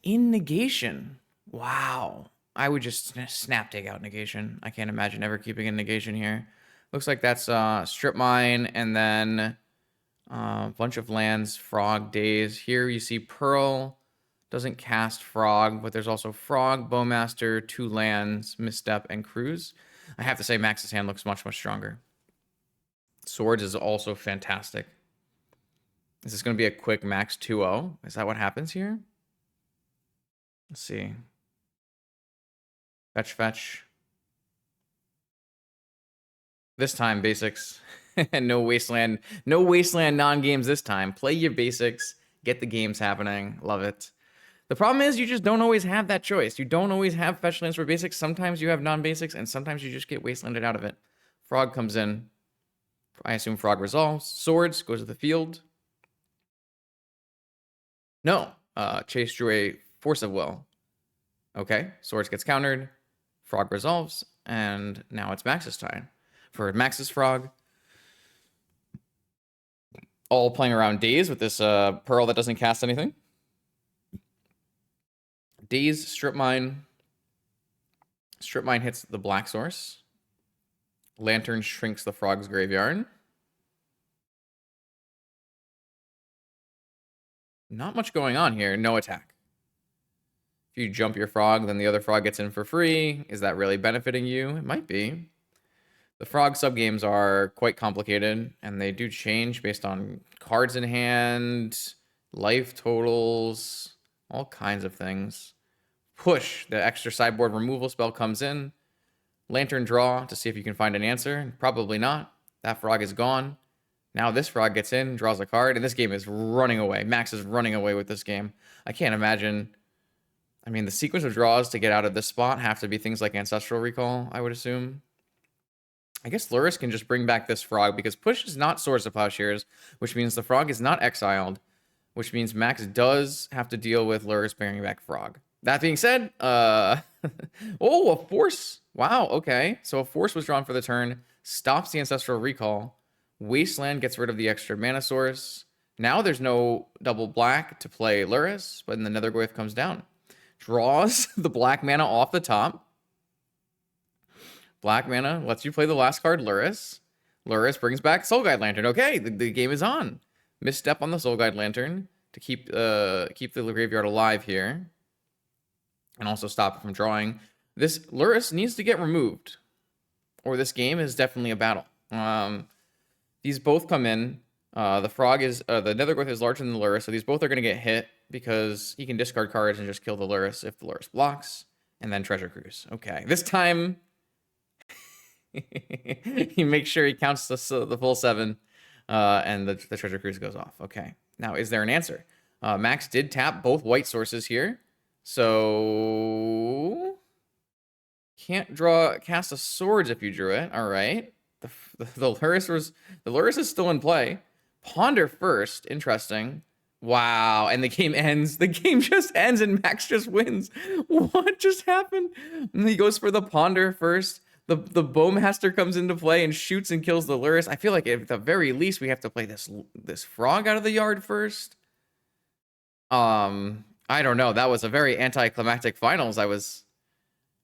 in negation. Wow. I would just snap take out negation. I can't imagine ever keeping a negation here. Looks like that's strip mine and then a bunch of lands, frog, days. Here you see Pearl doesn't cast frog, but there's also frog, bowmaster, 2 lands, misstep, and cruise. I have to say Max's hand looks much, much stronger. Swords is also fantastic. Is this going to be a quick Max 2-0? Is that what happens here? Let's see. Fetch, fetch. This time, basics. No wasteland non-games this time. Play your basics. Get the games happening. Love it. The problem is you just don't always have that choice. You don't always have fetch lands for basics. Sometimes you have non-basics, and sometimes you just get wastelanded out of it. Frog comes in. I assume frog resolves. Swords goes to the field. No. Chase drew a force of will. Okay. Swords gets countered. Frog resolves. And now it's Max's time. For Max's frog. All playing around days with this Pearl that doesn't cast anything. Days, strip mine. Strip mine hits the black source. Lantern shrinks the frog's graveyard. Not much going on here. No attack. If you jump your frog, then the other frog gets in for free. Is that really benefiting you? It might be. The frog subgames are quite complicated, and they do change based on cards in hand, life totals, all kinds of things. Push, the extra sideboard removal spell comes in. Lantern draw to see if you can find an answer. Probably not. That frog is gone. Now this frog gets in, draws a card, and this game is running away. Max is running away with this game. I can't imagine. I mean, the sequence of draws to get out of this spot have to be things like Ancestral Recall, I would assume. I guess Lurrus can just bring back this frog because push is not Swords to Plowshares, which means the frog is not exiled, which means Max does have to deal with Lurrus bringing back frog. That being said, oh, a force. Wow, okay. So a force was drawn for the turn, stops the Ancestral Recall. Wasteland gets rid of the extra mana source. Now there's no double black to play Lurrus, but then the Netherglyph comes down. Draws the black mana off the top. Black mana lets you play the last card, Lurrus. Lurrus brings back Soul Guide Lantern. Okay, the game is on. Misstep on the Soul Guide Lantern to keep the graveyard alive here. And also stop it from drawing. This Lurrus needs to get removed. Or this game is definitely a battle. These both come in. The frog is the Netherglyph is larger than the Lurrus, so these both are going to get hit because he can discard cards and just kill the Lurrus if the Lurrus blocks. And then Treasure Cruise. Okay, this time he makes sure he counts the full 7, and the Treasure Cruise goes off. Okay, now is there an answer? Max did tap both white sources here, so can't cast a swords if you drew it. All right, the Lurrus is still in play. Ponder first, interesting. Wow, and the game ends. The game just ends, and Max just wins. What just happened? And he goes for the Ponder first. The Bowmaster comes into play and shoots and kills the Lurrus. I feel like at the very least we have to play this frog out of the yard first. I don't know. That was a very anticlimactic finals. I was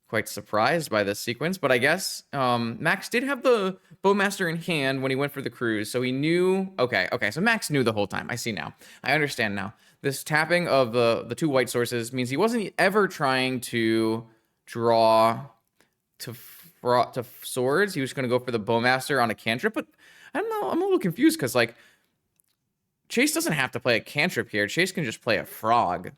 quite surprised by this sequence, but I guess Max did have the Bowmaster in hand when he went for the cruise, so he knew. Okay, so Max knew the whole time. I see now. I understand now. This tapping of the 2 white sources means he wasn't ever trying to draw to swords. He was going to go for the Bowmaster on a cantrip, but I don't know. I'm a little confused because like Chase doesn't have to play a cantrip here. Chase can just play a frog.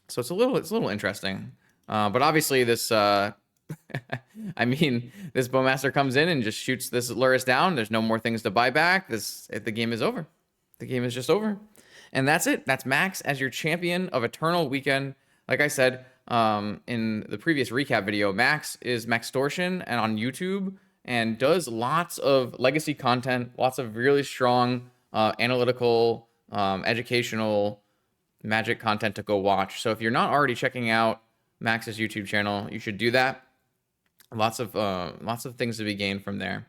So it's a little interesting. But obviously this I mean, this Bowmaster comes in and just shoots this Lurrus down. There's no more things to buy back. The game is over. The game is just over. And that's it. That's Max as your champion of Eternal Weekend. Like I said, in the previous recap video, Max is Maxtortion and on YouTube and does lots of legacy content, lots of really strong analytical, educational Magic content to go watch. So if you're not already checking out Max's YouTube channel, you should do that. Lots of things to be gained from there.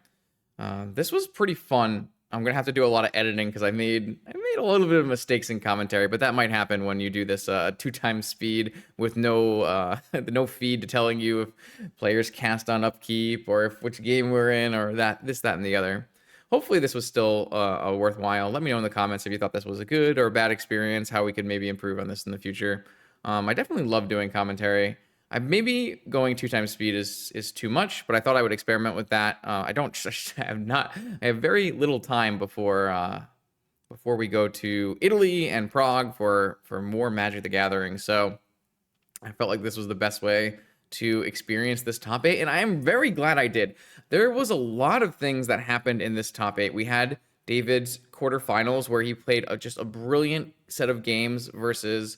This was pretty fun. I'm gonna have to do a lot of editing because I made a little bit of mistakes in commentary, but that might happen when you do this 2 times speed with no no feed to telling you if players cast on upkeep or if which game we're in or that and the other. Hopefully this was still worthwhile. Let me know in the comments if you thought this was a good or a bad experience, how we could maybe improve on this in the future. I definitely love doing commentary. Maybe going 2 times speed is too much, but I thought I would experiment with that. I don't I have not I have very little time before we go to Italy and Prague for more Magic the Gathering. So I felt like this was the best way to experience this top eight, and I am very glad I did. There was a lot of things that happened in this top eight. We had David's quarterfinals where he played just a brilliant set of games versus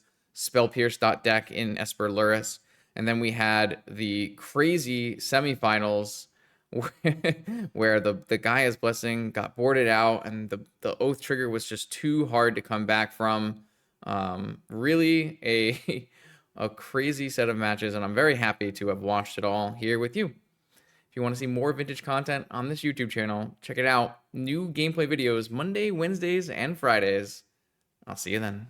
Deck in Esper Luris. And then we had the crazy semifinals where the Gaia's Blessing got boarded out and the Oath Trigger was just too hard to come back from. Really a crazy set of matches, and I'm very happy to have watched it all here with you. If you want to see more vintage content on this YouTube channel, check it out. New gameplay videos Monday, Wednesdays, and Fridays. I'll see you then.